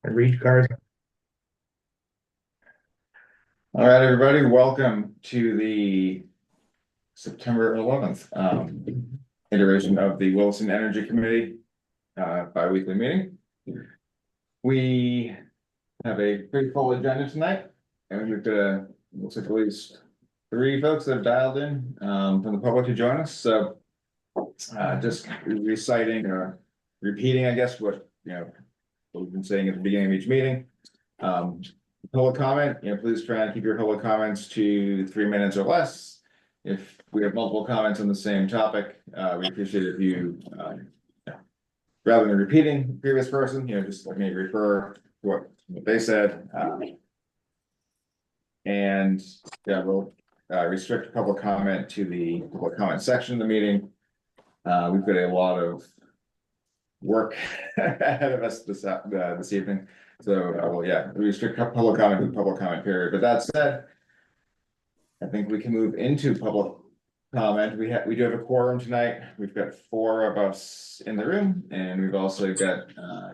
Read cards. All right, everybody, welcome to the September 11th iteration of the Williston Energy Committee bi-weekly meeting. We have a pretty full agenda tonight, and we've got looks like at least 3 folks that have dialed in from the public to join us. So just reciting or repeating, I guess, what we've been saying at the beginning of each meeting. Public comment, please try and keep your public comments to 3 minutes or less. If we have multiple comments on the same topic, we appreciate if you, rather than repeating the previous person, just let me refer to what they said. And we'll restrict public comment to the public comment section of the meeting. We've got a lot of work ahead of us this evening. So we restrict public comment to the public comment period. But that said, I think we can move into public comment. We do have a quorum tonight. We've got 4 of us in the room, and we've also got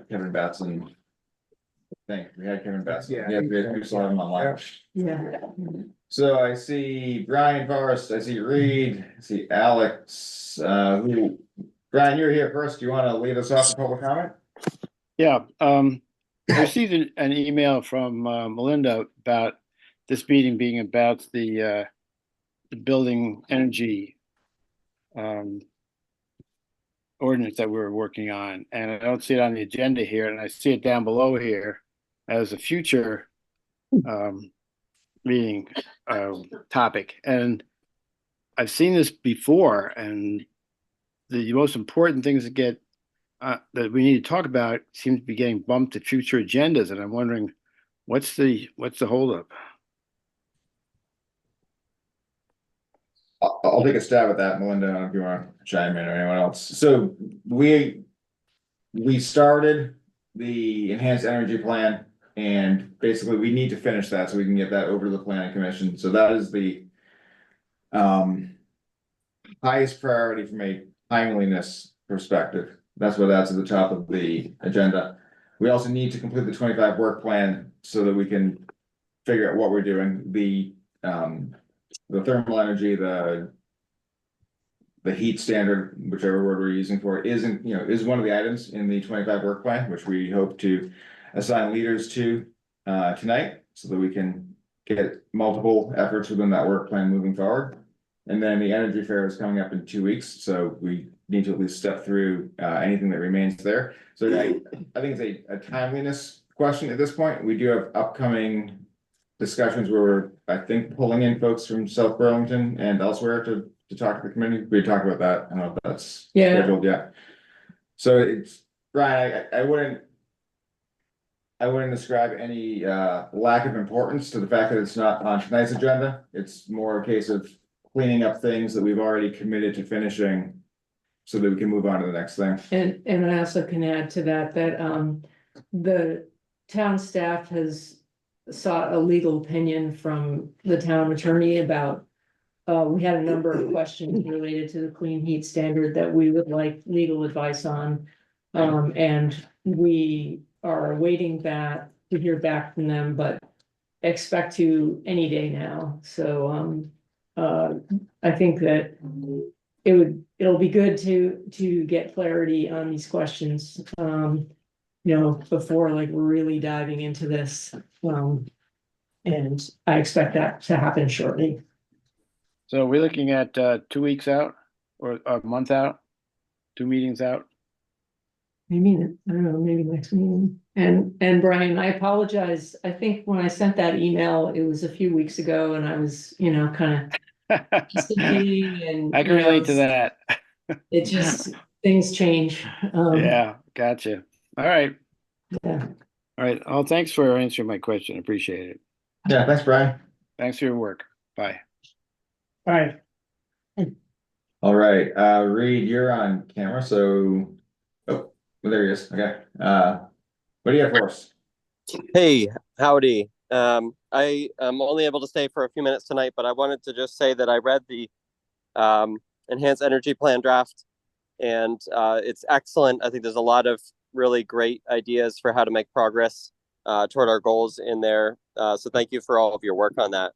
Kevin Batson. I think we had Kevin Batson. Yeah, we saw him online. Yeah. So I see Brian Forrest, I see Reed, I see Alex, Brian, you're here first. Do you want to lead us off with public comment? Yeah, I received an email from Melinda about this meeting being about the building energy ordinance that we were working on, and I don't see it on the agenda here, and I see it down below here as a future meeting topic. And I've seen this before, and the most important things that get that we need to talk about seem to be getting bumped to future agendas, and I'm wondering what's the holdup? I'll take a stab at that, Melinda, if you want to chime in or anyone else. So we started the enhanced energy plan, and basically we need to finish that so we can get that over to the planning commission. So that is the highest priority from a timeliness perspective. That's what adds to the top of the agenda. We also need to complete the 25 work plan so that we can figure out what we're doing. The thermal energy, the heat standard, whichever word we're using for it, is one of the items in the 25 work plan, which we hope to assign leaders to tonight, so that we can get multiple efforts within that work plan moving forward. And then the energy fair is coming up in 2 weeks, so we need to at least step through anything that remains there. So I think it's a timeliness question at this point. We do have upcoming discussions where we're, I think, pulling in folks from South Burlington and elsewhere to talk to the community. We talked about that. I don't know if that's scheduled yet. So it's Brian, I wouldn't describe any lack of importance to the fact that it's not on tonight's agenda. It's more a case of cleaning up things that we've already committed to finishing so that we can move on to the next thing. And I also can add to that the town staff has sought a legal opinion from the town attorney about we had a number of questions related to the clean heat standard that we would like legal advice on. And we are awaiting that to hear back from them, but expect to any day now. So I think that it'll be good to get clarity on these questions, before we're really diving into this. And I expect that to happen shortly. So we're looking at 2 weeks out or a month out, 2 meetings out. Maybe, I don't know, maybe next meeting. And Brian, I apologize. I think when I sent that email, it was a few weeks ago, and I was, kind of and I can relate to that. It just, things change. Yeah, gotcha. All right. Yeah. All right. Oh, thanks for answering my question. Appreciate it. Yeah, thanks, Brian. Thanks for your work. Bye. Bye. All right, Reed, you're on camera, so well, there he is. Okay. What do you have for us? Hey, howdy. I am only able to stay for a few minutes tonight, but I wanted to just say that I read the enhanced energy plan draft, and it's excellent. I think there's a lot of really great ideas for how to make progress toward our goals in there. So thank you for all of your work on that.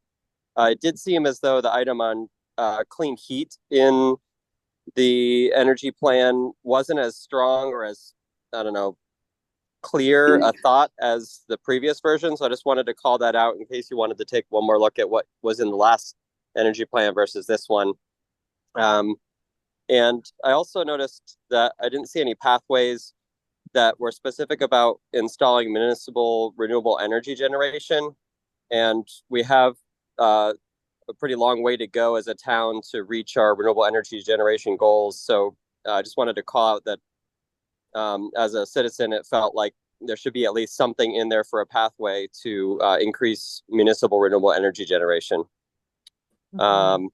It did seem as though the item on clean heat in the energy plan wasn't as strong or as, I don't know, clear a thought as the previous version. So I just wanted to call that out in case you wanted to take one more look at what was in the last energy plan versus this one. And I also noticed that I didn't see any pathways that were specific about installing municipal renewable energy generation. And we have a pretty long way to go as a town to reach our renewable energy generation goals. So I just wanted to call out that as a citizen, it felt like there should be at least something in there for a pathway to increase municipal renewable energy generation. And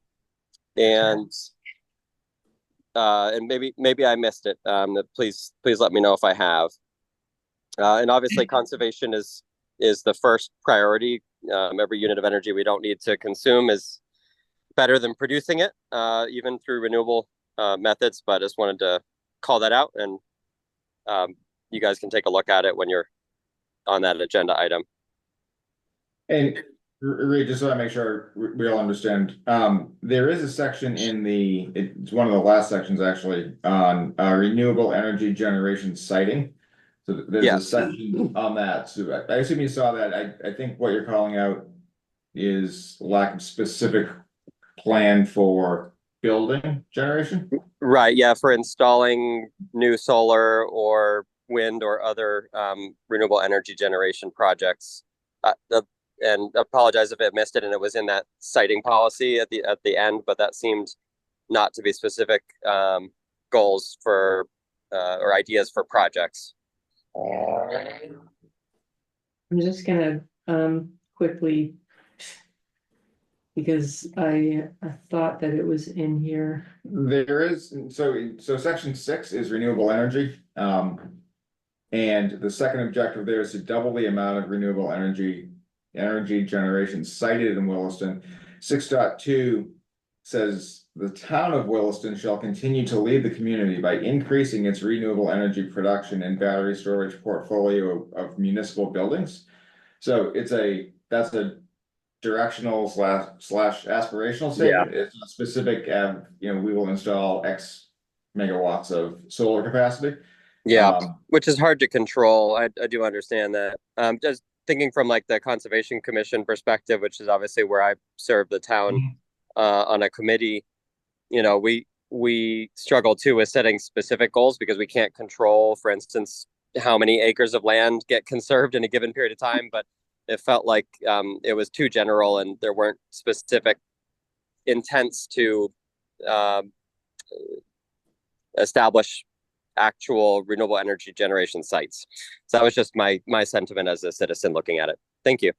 maybe I missed it. Please let me know if I have. And obviously, conservation is the first priority. Every unit of energy we don't need to consume is better than producing it, even through renewable methods. But I just wanted to call that out, and you guys can take a look at it when you're on that agenda item. And Reed, just so I make sure we all understand, there is a section in it's one of the last sections actually on renewable energy generation siting. So there's a section on that. So I assume you saw that. I think what you're calling out is lack of specific plan for building generation. Right. Yeah. For installing new solar or wind or other renewable energy generation projects. And apologize if I missed it and it was in that siting policy at the end, but that seemed not to be specific goals for or ideas for projects. I'm just gonna quickly, because I thought that it was in here. There is, so section 6 is renewable energy. And the second objective there is to double the amount of renewable energy generation cited in Williston. 6.2 says the town of Williston shall continue to lead the community by increasing its renewable energy production and battery storage portfolio of municipal buildings. So that's a directional slash aspirational statement. It's not specific, we will install X megawatts of solar capacity. Which is hard to control. I do understand that. Just thinking from like the Conservation Commission perspective, which is obviously where I serve the town on a committee, we struggle too with setting specific goals because we can't control, for instance, how many acres of land get conserved in a given period of time. But it felt like it was too general and there weren't specific intents to establish actual renewable energy generation sites. So that was just my sentiment as a citizen looking at it. Thank you.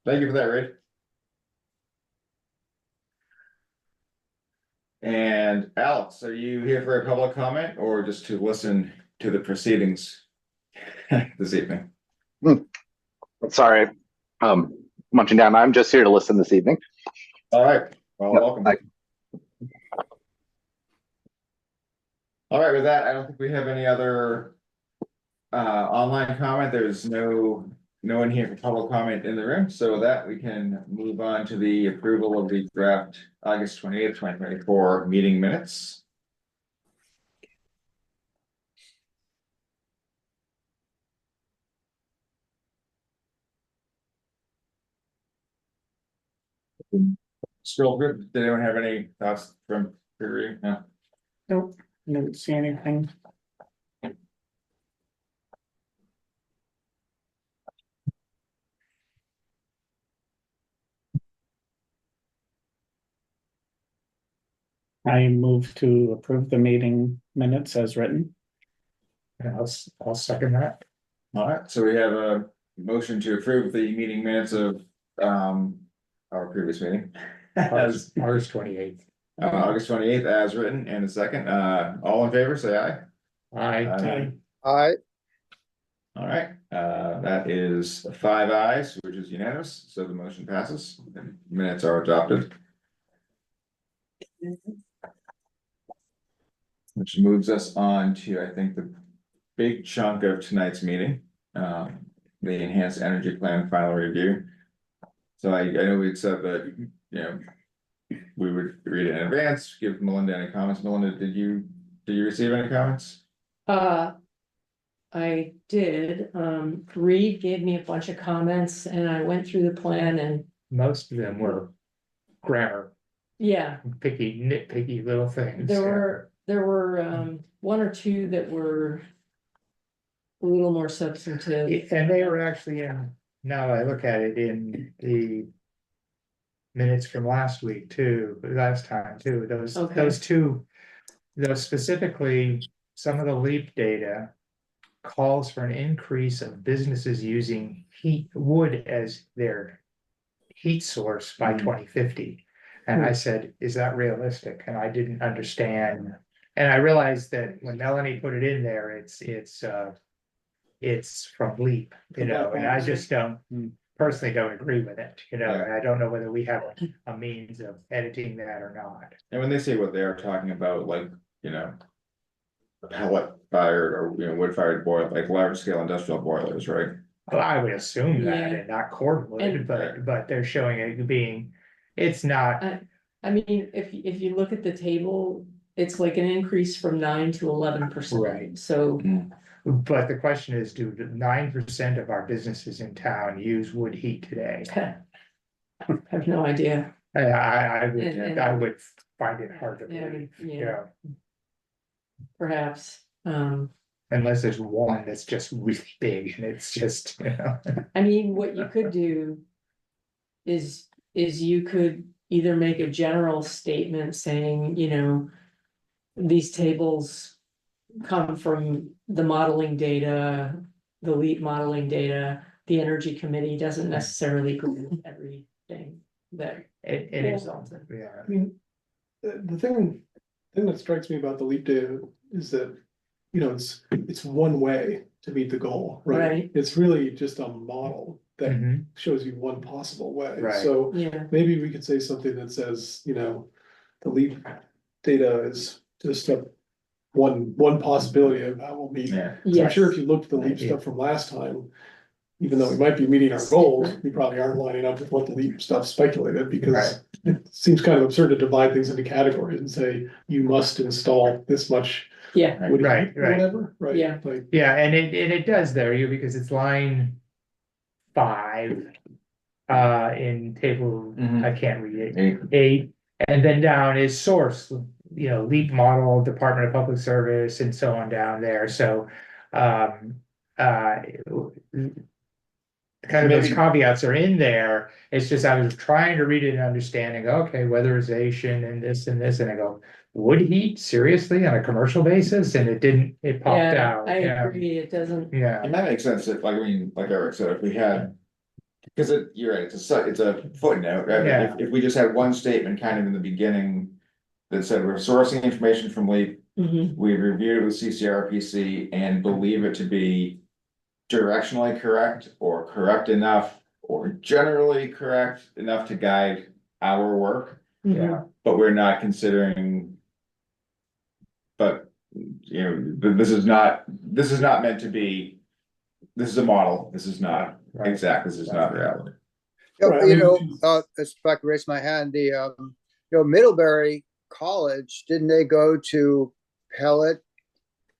Thank you for that, Reed. And Alex, are you here for a public comment or just to listen to the proceedings this evening? Sorry, munching down. I'm just here to listen this evening. All right. Well, welcome. All right, with that, I don't think we have any other online comment. There's no one here for public comment in the room. So with that, we can move on to the approval of the draft August 28th, 2024 meeting minutes. Scroll through. Did anyone have any thoughts from pre-reading? No. Nope, didn't see anything. I move to approve the meeting minutes as written. And I'll second that. All right, so we have a motion to approve the meeting minutes of our previous meeting. August 28th. August 28th as written, and a second. All in favor, say aye. Aye. Aye. All right, that is 5 ayes, which is unanimous, so the motion passes and minutes are adopted. Which moves us on to, I think, the big chunk of tonight's meeting. the enhanced energy plan final review. So I know we'd said that, you know, we would read it in advance, give Melinda any comments. Melinda, did you receive any comments? I did, Reed gave me a bunch of comments and I went through the plan and, Most of them were grammar, yeah, nitpicky little things. there were, one or two that were a little more substantive. And they were actually in, now that I look at it, in the minutes from last week too, last time too, Okay. those two. Those specifically, some of the LEAP data calls for an increase of businesses using wood as their heat source by 2050. And I said, is that realistic? And I didn't understand. And I realized that when Melanie put it in there, it's from LEAP, you know, and I just don't personally don't agree with it, you know, and I don't know whether we have a means of editing that or not. And when they say what they're talking about, like, you know, pellet fired or, you know, wood fired boiler, like large scale industrial boilers, right? Well, I would assume that Yeah. and not cordwood, And- but they're showing it being, it's not, I mean, if you look at the table, it's like an increase from 9 to 11%. Right. So, but the question is, do 9% of our businesses in town use wood heat today? I have no idea. I would find it hard to believe, you Yeah, know, perhaps, unless there's one that's just really big and it's just, you know. I mean, what you could do. Is you could either make a general statement saying, you know. These tables come from the modeling data, the LEAP modeling data. The Energy Committee doesn't necessarily agree with everything that It is, results in. yeah. I mean, the thing that strikes me about the LEAP data is that, you know, it's one way to meet the goal, right? Right. It's really just a model that Mhm. shows you one possible way. Right. So Yeah, maybe we could say something that says, you know, the LEAP data is just one possibility of how we'll meet. Yeah. So I'm sure yes, if you looked at the LEAP Yeah. stuff from last time, even though we might be meeting our goals, we probably aren't lining up with what the LEAP stuff speculated, because Right. it seems kind of absurd to divide things into categories and say, you must install this much. yeah, wood heat Right, or right. Whatever, right? Yeah. Like, Yeah, and it does there, because it's line 5. In table, Mhm. I can't read it, Hey, 8, and then down is source, you know, LEAP model, Department of Public Service, and so on down there, so. Kind of those Maybe- caveats are in there, it's just I was trying to read it and understanding, okay, weatherization and this, and I go. Wood heat, seriously, on a commercial basis, and it popped yeah, out, I yeah, agree, it doesn't, yeah. It might make sense if, like, I mean, like Eric said, if we had. Cause you're right, it's a footnote, right? Yeah. If we just had one statement kind of in the beginning. That said, we're sourcing information from LEAP, mhm, we reviewed it with CCRPC and believe it to be. Directionally correct or correct enough or generally correct enough to guide our work, mhm. but we're not considering. But, you know, this is not meant to be. This is a model, this is not Right. exact, this is not reality. Right, I You mean, know, if I could raise my hand, Middlebury College, didn't they go to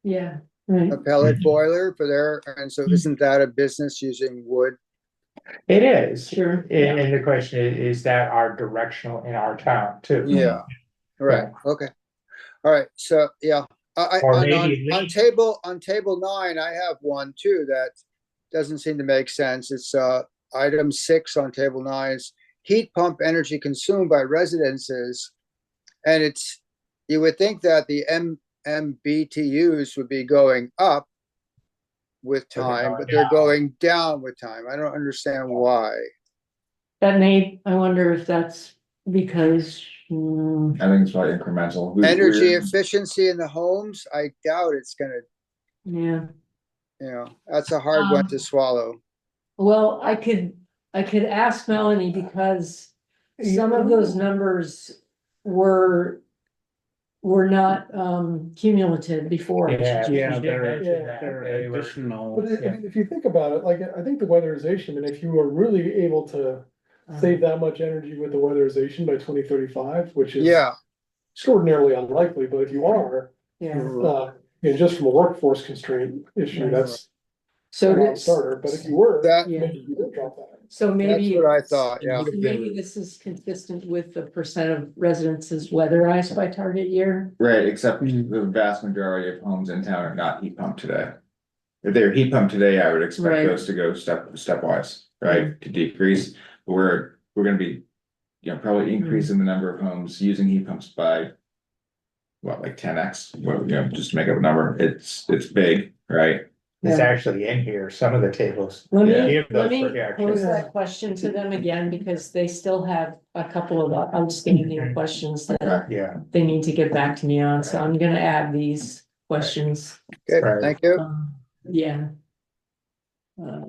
Yeah, right, a pellet boiler for their, and so isn't that a business using wood? It is, sure, and the question is that our directional in our town too? Yeah, right, okay. All right, so, yeah, Or on maybe on table 9, I have one too that doesn't seem to make sense. It's item 6 on table 9 is heat pump energy consumed by residences. And you would think that the MBTUs would be going up with But they're time, going but they're down. going down with time. I don't understand why. I wonder if that's because, I think it's probably incremental. Energy efficiency in the homes, I doubt it's gonna, yeah. that's a hard one to swallow. Well, I could ask Melanie because some of those numbers were were not cumulative before. Yeah. Yeah, she did they're, mention that. they're They were- additional. But if you think about it, like, I think the weatherization, and if you are really able to save that much energy with the weatherization by 2035, which is Yeah, extraordinarily unlikely, but if you are, Yeah, just from a workforce constraint issue, Right. that's a so non-starter, but if you were, that, Yeah. maybe you would drop that. so that's maybe. what I it's- thought, yeah. Maybe this is consistent with the percent of residences weatherized by target year. Right, except the vast majority of homes in town are not heat pumped today. If they're heat pumped today, I would expect Right. those to go stepwise, right, to decrease. But we're gonna be, probably increasing the number of homes using heat pumps by. What, like 10x, well, just to make up a number, it's big, right? It's Yeah. actually in here, some of the tables. Let Yeah. me, Give let those me projections. pose that question to them again, because they still have a couple of outstanding questions that Okay. Yeah, they need to get back to me on, so I'm gonna add these questions. Okay, Right. thank you. Yeah. Uh,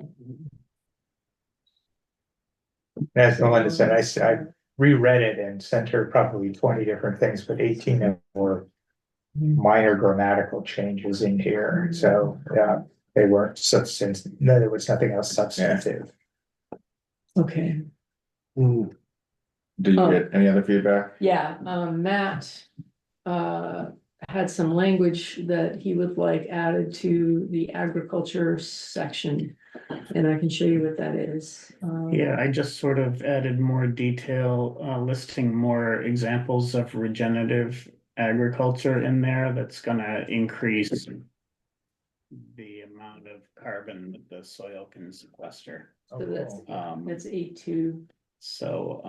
as Melinda said, I reread it and sent her probably 20 different things, but 18 of them were minor grammatical changes in here, so, yeah, they weren't substantive, no, there was nothing else substantive. Okay, Did you Oh. get any other feedback? yeah, Matt had some language that he would like added to the agriculture section. And I can show you what that is. Yeah, I just sort of added more detail, listing more examples of regenerative agriculture in there that's gonna increase the amount of carbon that the soil can sequester. Oh, So that's, cool. that's 8.2. So,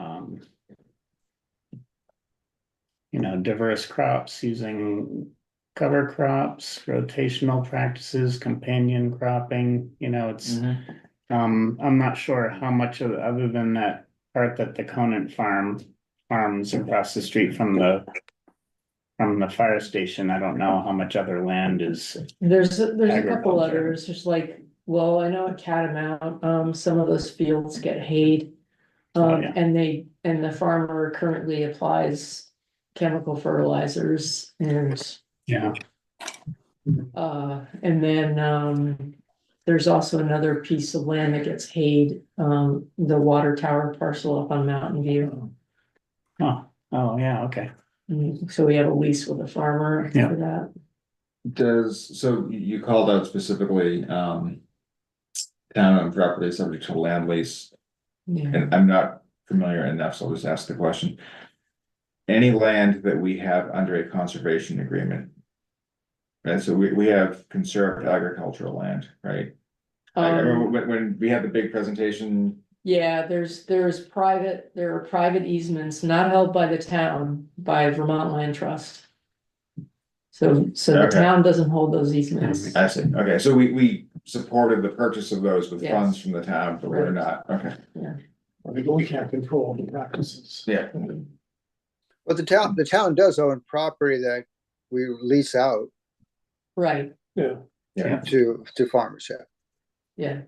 diverse crops using cover crops, rotational practices, companion cropping, it's, I'm not sure how much of, other than that part that the Conant farms across the street from the fire station, I don't know how much other land is. There's a couple Agriculture. others, just like, well, I know at Catamount, some of those fields get hayed. Oh, yeah. And the farmer currently applies chemical fertilizers and, Yeah. and then, there's also another piece of land that gets hayed, the water tower parcel up on Mountain View. Oh, yeah, okay. So we have a lease with a farmer Yeah. for that. So you called out specifically, town-owned property subject to land lease, Yeah, and I'm not familiar enough, so I'll just ask the question. Any land that we have under a conservation agreement. Right, so we have conserved agricultural land, right? I remember when we had the big presentation, yeah, there are private easements not held by the town, by Vermont Land Trust. So the Okay. town doesn't hold those easements. I see, okay, so we supported the purchase of those with Yes. funds from the town, but we're Right. not, okay, We can't control the practices. yeah. But the town does own property that we lease out Right, Yeah, Yeah, to farmers, yeah. yeah.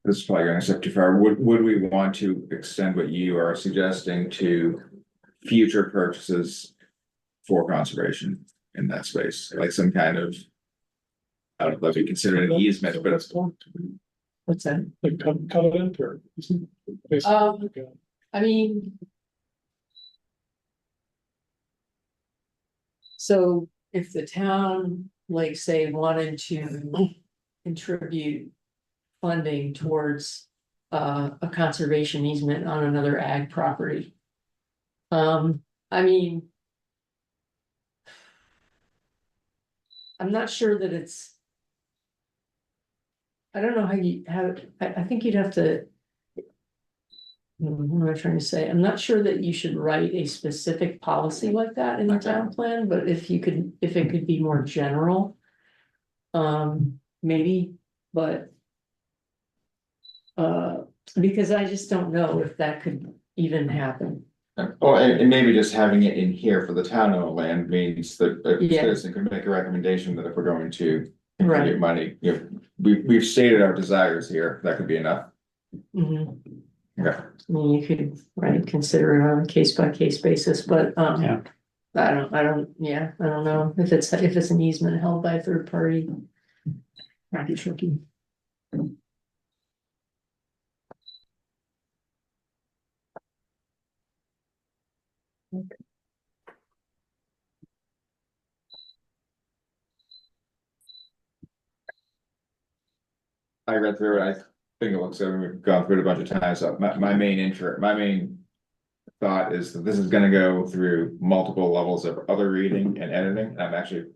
this is probably going a step too far, would we want to extend what you are suggesting to future purchases for conservation in that space, like some kind of. I don't know if we consider it an easement, but it's, What's that? like covenant or. Okay. I mean. So if the town, like, say, wanted to contribute funding towards a conservation easement on another ag property. I mean. I'm not sure that it's. I don't know I think you'd have to. What am I trying to say? I'm not sure that you should write a specific policy like that in the town plan, but if it could be more general. Maybe, but. Because I just don't know if that could even happen. well, and maybe just having it in here for the town-owned land means that a Yeah. citizen can make a recommendation that if we're going to. Right. Contribute money, we've stated our desires here, that could be enough. Mhm. Okay. I mean, you could, right, consider it on a case by case basis, but, Yeah. I don't know if it's an easement held by a third party. Might be tricky. I read through it, I think it looks, we've gone through it a bunch of times, so my main thought is that this is gonna go through multiple levels of other reading and editing, I'm actually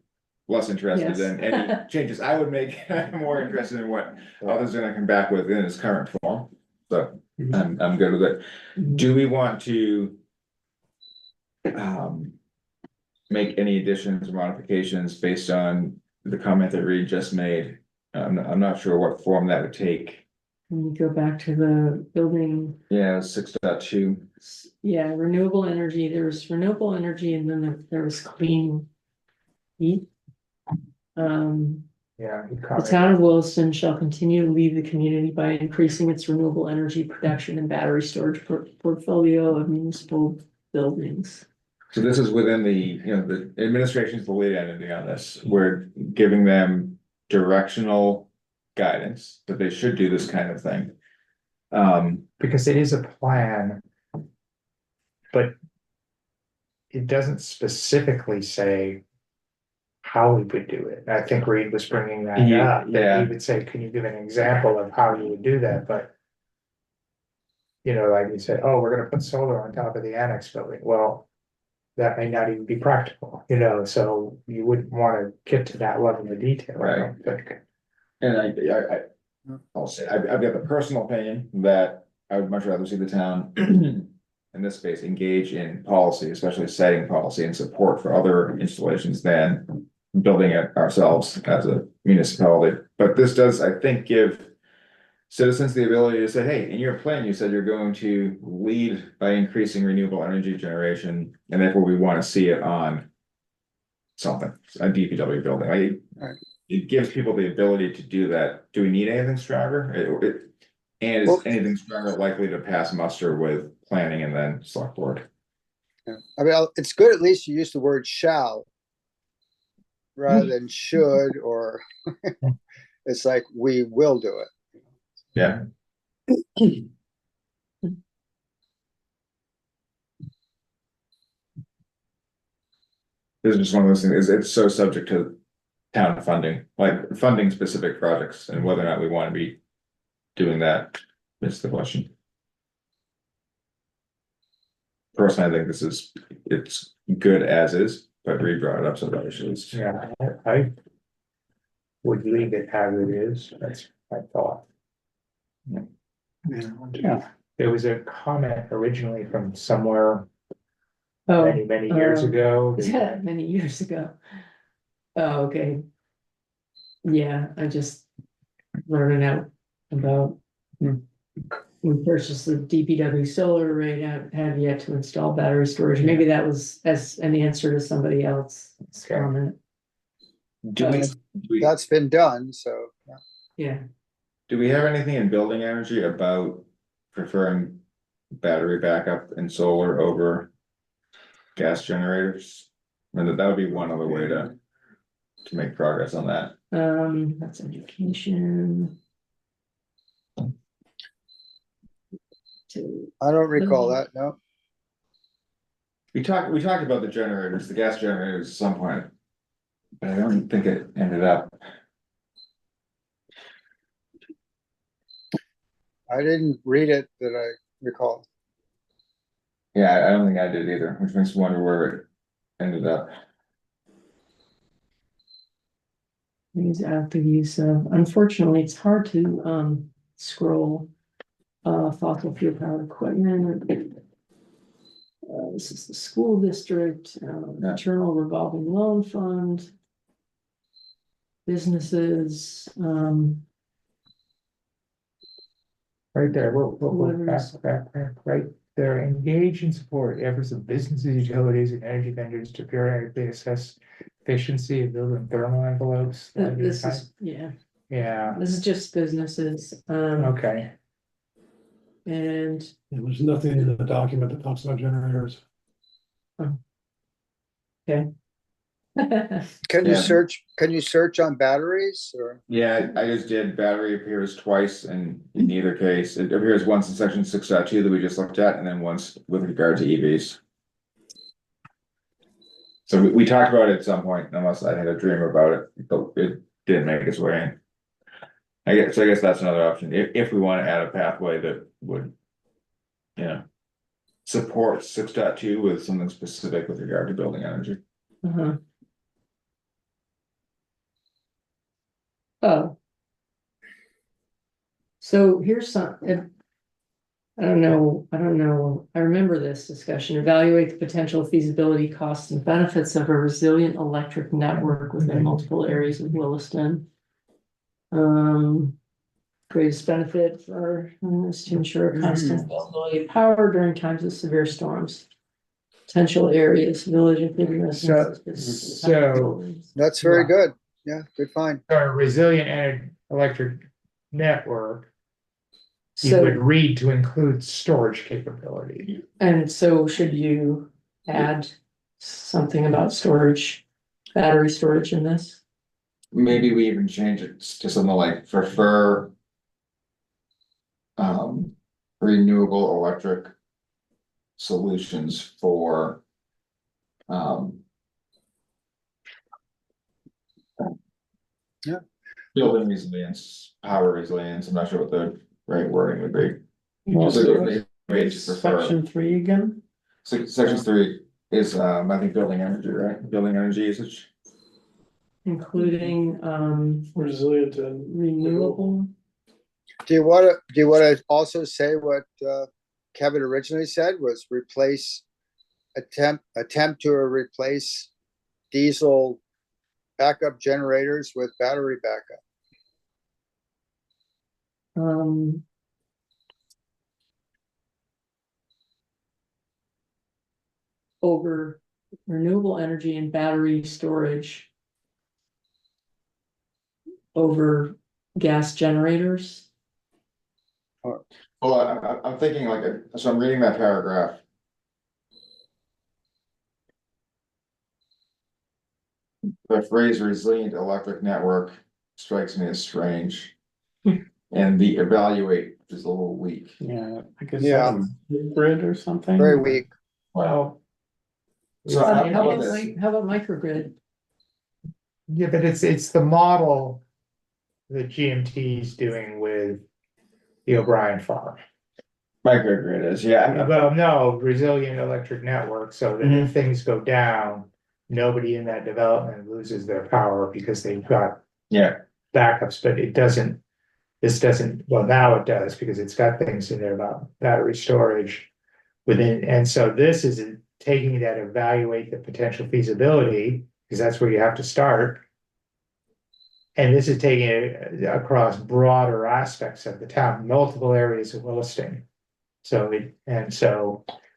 less interested Yes. in any changes I would make, I'm more interested in what others are gonna come back with in its current form, so I'm good with it. Mhm. Do we want to make any additions or modifications based on the comment that Reed just made? I'm not sure what form that would take. Can you go back to the building? Yeah, 6.2. Yeah, renewable energy, there's renewable energy and then there was clean heat. Yeah. he The commented. town of Williston shall continue to lead the community by increasing its renewable energy production and battery storage portfolio of municipal buildings. So this is within the, the administration's the lead entity on this. We're giving them directional guidance that they should do this kind of thing. Because it is a plan. But it doesn't specifically say how we would do it. I think Reed was bringing that up. That Yeah. he would say, can you give an example of how you would do that? But like you said, oh, we're gonna put solar on top of the annex building. Well, that may not even be practical, so you wouldn't wanna get to that level of detail, I don't think. And I'll say, I've got the personal opinion that I would much rather see the town in this space engage in policy, especially siting policy and support for other installations than building it ourselves as a municipality. But this does, I think, give citizens the ability to say, hey, in your plan, you said you're going to lead by increasing renewable energy generation, and therefore we want to see it on something, a DPW building. Right. It gives people the ability to do that. Do we need anything stronger? And is Well- anything stronger likely to pass muster with planning and then select board? Yeah. I mean, it's good at least you use the word shall rather than should, or it's like, we will do it. Yeah. This is just one of those things, it's so subject to town funding, like funding specific projects and whether or not we want to be doing that is the question. Personally, I think it's good as is, but Reed brought it up, so that should. Yeah, I would leave it as it is, that's my thought. Yeah. There was a comment originally from somewhere Oh, many years ago. yeah, many years ago. Oh, okay. Yeah, I just wrote it out about. We purchased the DPW solar array, have yet to install battery storage. Maybe that was as an answer to somebody else's Okay. comment. Do we, That's been done, so. Yeah, do we have anything in building energy about preferring battery backup and solar over gas generators? And that would be one other way to make progress on that. that's education. I don't recall that, no. We talked about the generators, the gas generators at some point. But I don't think it ended up. I didn't read it that I recall. Yeah, I don't think I did either, which makes me wonder where it ended up. Use active use of, unfortunately, it's hard to scroll. Fossil fuel powered equipment. This is the school district, internal revolving loan fund. Businesses, Right there, Whoever's- back, right there, engage and support efforts of businesses, utilities, and energy vendors to periodically assess efficiency of building thermal envelopes. this is, yeah, Yeah, this is just businesses, okay, And There's nothing in the document that talks about generators. Can you Yeah. search on batteries or? Yeah, I just did, battery appears twice and in either case, it appears once in section 6.2 that we just looked at, and then once with regard to EVs. So we talked about it at some point, unless I had a dream about it, but it didn't make its way in. I guess that's another option, if we wanna add a pathway that would. You know. Support 6.2 with something specific with regard to building energy. uh-huh. Oh. So here's some, I don't know, I remember this discussion, evaluate the potential feasibility, costs and benefits of a resilient electric network within multiple areas of Williston. Greatest benefit for is to ensure constant availability of power during times of severe storms. Potential areas, village and So- That's very good. Yeah, good find. A resilient electric network, you So, would read to include storage capability. and so should you add something about storage, battery storage in this? Maybe we even change it to something like prefer. Renewable electric. Solutions for. Yeah. Building resilience, power resilience, I'm not sure what the right wording would be. Well, So so maybe just prefer. Section 3 again? Section 3 is, I think, building energy, right? Building energy usage. Including Resilient and renewable, Do you wanna also say what Kevin originally said was attempt to replace diesel backup generators with battery backup? over renewable energy and battery storage over gas generators. Well, I'm thinking like, so I'm reading that paragraph. The phrase resilient electric network strikes me as strange. And the evaluate is a little weak. Yeah, because Yeah. grid or something. Very weak. Well. So How how about about this? how about microgrid? Yeah, but it's the model that GMT is doing with the O'Brien farm. Microgrid is, yeah. Well, no, resilient electric network, so that if things go down, nobody in that development loses their power because they've got Yeah, backups, but it doesn't. This doesn't, well, now it does, because it's got things in there about battery storage within, and so this is taking that, evaluate the potential feasibility, because that's where you have to start. And this is taking it across broader aspects of the town, multiple areas of Williston. So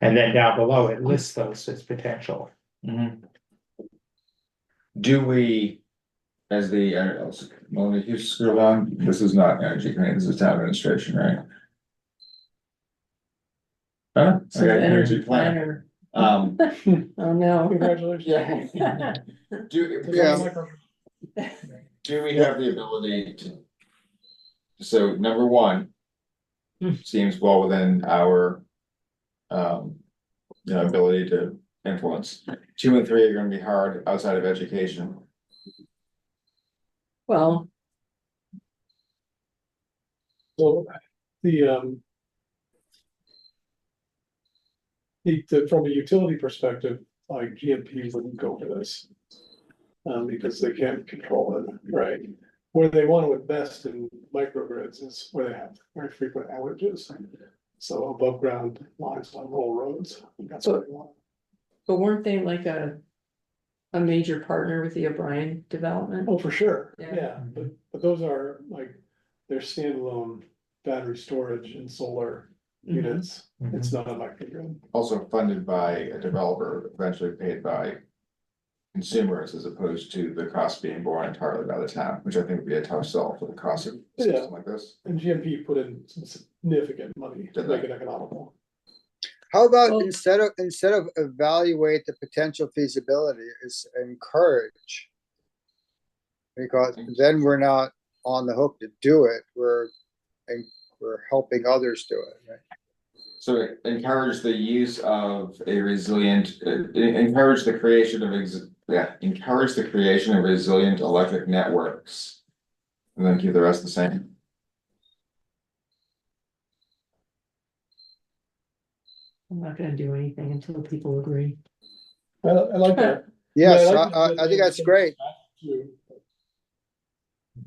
and then down below it lists those as potential. do we, as the, well, if you scroll down, this is not energy committee, this is town administration, right? So the energy planner, Um, oh no. Congratulations. yeah. Yeah. Do we have the ability to? So number one. Seems well within our. Ability to influence. 2 and 3 are gonna be hard outside of education. Well, So from a utility perspective, like GMP wouldn't go for this. Because they can't control it, right? Where they want to invest in microgrids is where they have very frequent outages. So above ground lines on rural roads, that's what they want. but weren't they like a major partner with the O'Brien development? Oh, for sure, Yeah. yeah, but those are like, they're standalone battery storage and solar units. It's not a microgrid. Also funded by a developer, eventually paid by. consumers as opposed to the cost being borne entirely by the town, which I think would be a tough sell for the cost of a system like this. And GMP put in some significant money to Did make they? it economical. How about Well- instead of evaluate the potential feasibility, is encourage? Because then we're not on the hook to do it, we're helping others do it, right? So encourage the use of a resilient, encourage the creation of encourage the creation of resilient electric networks. And then keep the rest the same. I'm not gonna do anything until people agree. I like that. Yes, Yeah, like I think that's great. too.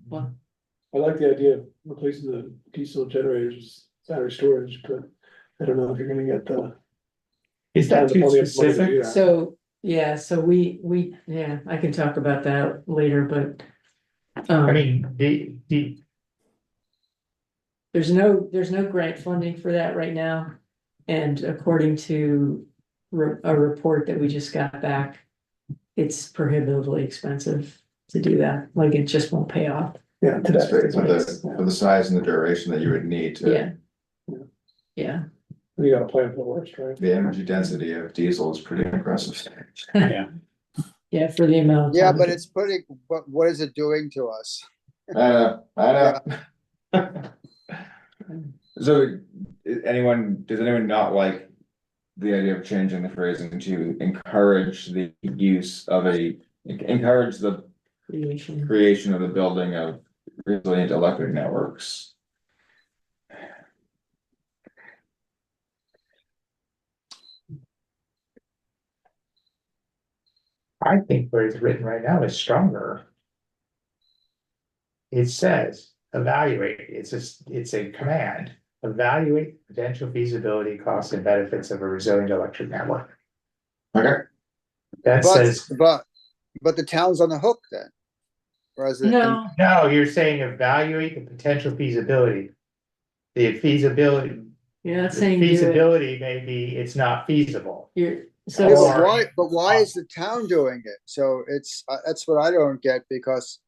What? I like the idea of replacing the diesel generators with battery storage, but I don't know if you're gonna get the. Is that the too money to do specific? that. So, yeah, so we, yeah, I can talk about that later, but. I mean, There's no grant funding for that right now. And according to a report that we just got back, it's prohibitively expensive to do that. Like, it just won't pay off. Yeah, That's today. right, for the size and the duration that you would need to. Yeah. Yeah. You gotta plan for the worst, right? The energy density of diesel is pretty impressive. Yeah. Yeah, for the amount of Yeah, time. but it's putting, what is it doing to us? I know. So, does anyone not like the idea of changing the phrasing to encourage the use of encourage the Creation. creation of the building of resilient electric networks? I think where it's written right now is stronger. It says, evaluate, it's a command, evaluate potential feasibility, costs and benefits of a resilient electric network. Okay, That But, says, but the town's on the hook then. Resident, No, no, you're saying evaluate the potential feasibility. The feasibility, you're not the saying do it. feasibility may be, it's not feasible. You're, yeah, so, Or- but why is the town doing it? So it's, that's what I don't get, because.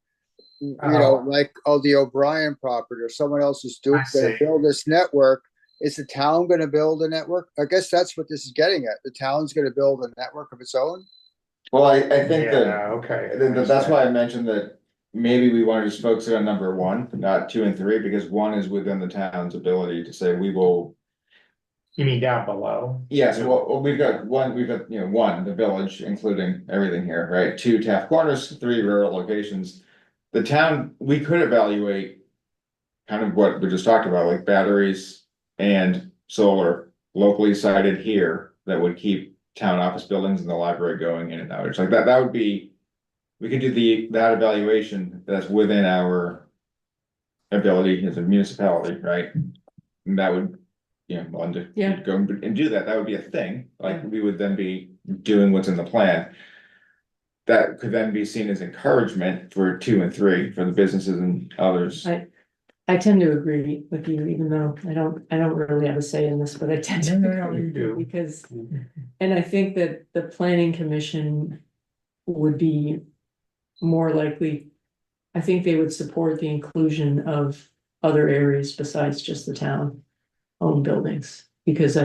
You know, like, the O'Brien property or someone else is I gonna see. build this network. Is the town gonna build a network? I guess that's what this is getting at. The town's gonna build a network of its own? well, I think that. Yeah, okay. That's why I mentioned that maybe we want to just focus on number one, not two and three, because one is within the town's ability to say we will. You mean down below? Yes, well, we've got, one, the village, including everything here, right? Two, Taft Corners, three, rural locations. The town, we could evaluate kind of what we just talked about, like batteries and solar locally sited here that would keep town office buildings and the library going in and out. It's like that would be, we could do that evaluation that's within our ability as a municipality, right? And that would, one to Yeah. go and do that. That would be a thing. Like, we would then be doing what's in the plan. That could then be seen as encouragement for two and three for the businesses and others. I tend to agree with you, even though I don't really have a say in this, but I tend to. No, agree you do. Because, and I think that the planning commission would be more likely. I think they would support the inclusion of other areas besides just the town owned buildings, because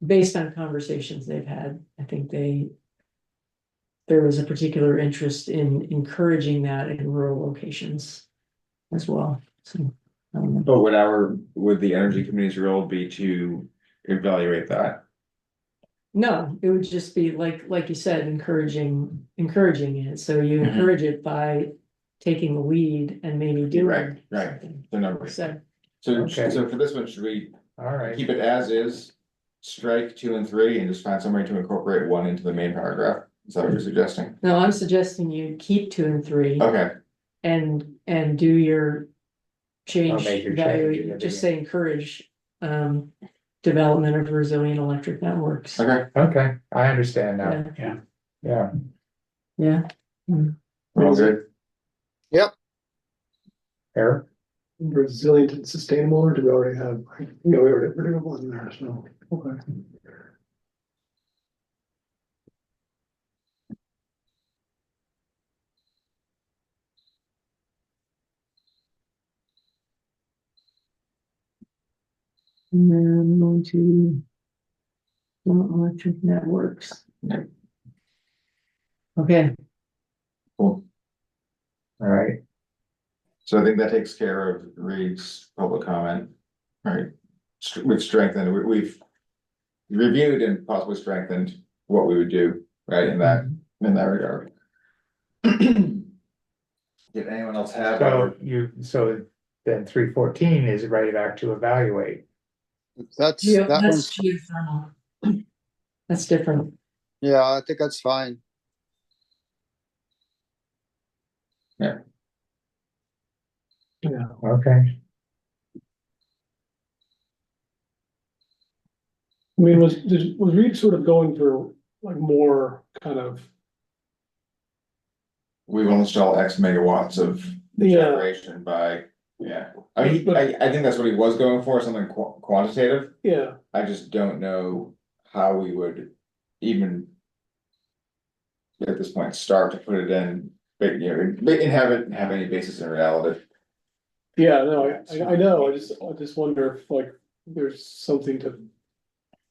based on conversations they've had, I think there was a particular interest in encouraging that in rural locations as well, so. I don't know. But would the energy committee's role be to evaluate that? No, it would just be like you said, encouraging it, so you Mhm. encourage it by taking the lead and maybe doing. Right. something. The number. So, Okay. So for this one, should we All right. keep it as is? Strike two and three and just find somebody to incorporate one into the main paragraph? Is that what you're suggesting? no, I'm suggesting you keep 2 and 3 Okay, and do your change, make your change evaluate, at the just say encourage, development of resilient electric networks. okay, Okay, I understand now. Yeah, Yeah. yeah. we're all good. Eric? Resilient and sustainable, or do we already have, we already have renewable in there, so, okay. And then I'm going to electric networks. Okay, Cool. All right. So I think that takes care of Reed's public comment, right? We've strengthened, we've reviewed and possibly strengthened what we would do, right, in that regard. Did anyone else have? So then 314 is right back to evaluate. That's, that that's one's, geothermal. That's different. yeah, I think that's fine. Okay. I mean, was Reed sort of going for like more kind of, We will install X megawatts of yeah, generation by, yeah. I mean, I think that's what he was going for, something quantitative. yeah, I just don't know how we would even at this point start to put it in, but you know, and have any basis in reality. yeah, no, I know, I just wonder if like there's something to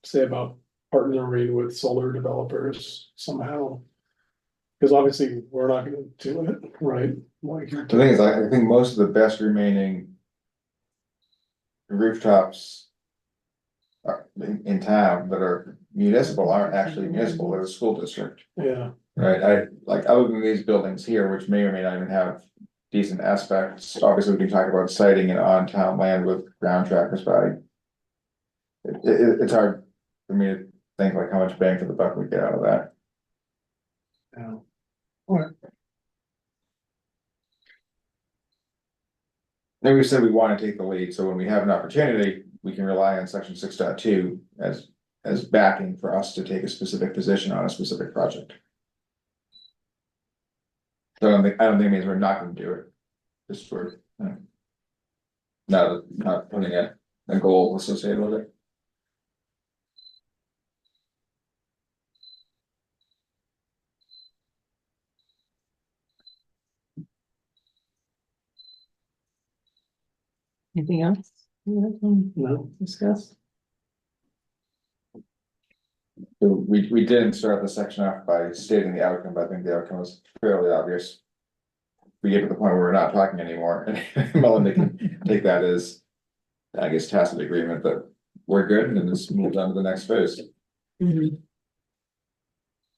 say about partnering with solar developers somehow. Cause obviously we're not gonna do it, right? Like, The thing is, I think most of the best remaining rooftops in town that are municipal aren't actually municipal, they're a school district. yeah, Right, I, like, other than these buildings here, which may or may not even have decent aspects, obviously we can talk about siting and on town land with ground trackers by. It's hard for me to think like how much bang for the buck we get out of that. yeah. Maybe we said we wanna take the lead, so when we have an opportunity, we can rely on section 6.2 as backing for us to take a specific position on a specific project. So I don't think it means we're not gonna do it, just for, not putting a goal associated with it. Anything else? No. Discuss? So we didn't start the section off by stating the outcome, but I think the outcome was fairly obvious. We get to the point where we're not talking anymore, and Melinda can take that as, I guess, tacit agreement that we're good, and then just move on to the next phase. Mhm.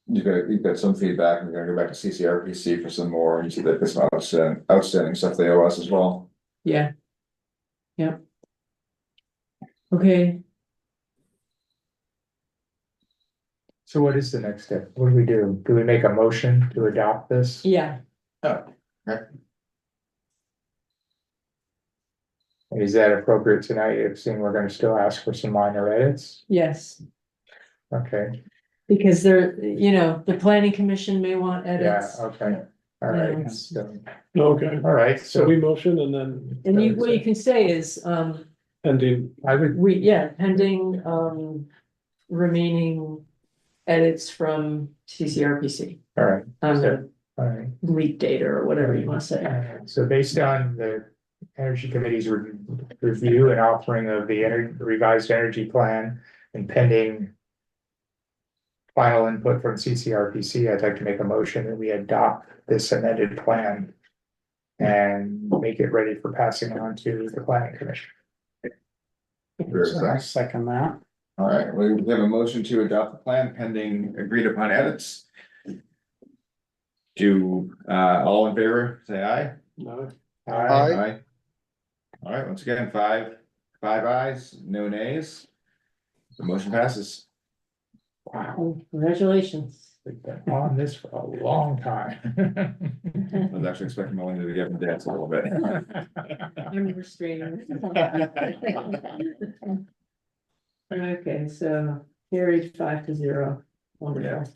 You've got some feedback, and we're gonna go back to CCRPC for some more, and you see that there's some outstanding stuff they owe us as well. Yeah. Yep. Okay, So what is the next step? What do we do? Do we make a motion to adopt this? yeah, Is that appropriate tonight? If seeing we're gonna still ask for some minor edits? yes, Okay, because there, the planning commission may want yeah, edits. okay, all Yeah, right. it's- So, Okay, all right, so we motion and then And what you can say is, ending, I would, pending, remaining edits from CCRPC all right, on so, the all right. leak data or whatever you wanna say. So based on the Energy Committee's review and authoring of the revised energy plan and pending final input from CCRPC, I'd like to make a motion that we adopt this amended plan and make it ready for passing on to the planning commission. I second that. All right, we have a motion to adopt the plan pending agreed upon edits. Do, all in favor, say aye. no, Aye. All right, once again, five ayes, no nays. The motion passes. Wow, Congratulations. we've been on this for a long time. I was actually expecting Melinda to give him dance a little bit. I'm restraining. Okay, so carried 5-0. Wonderful.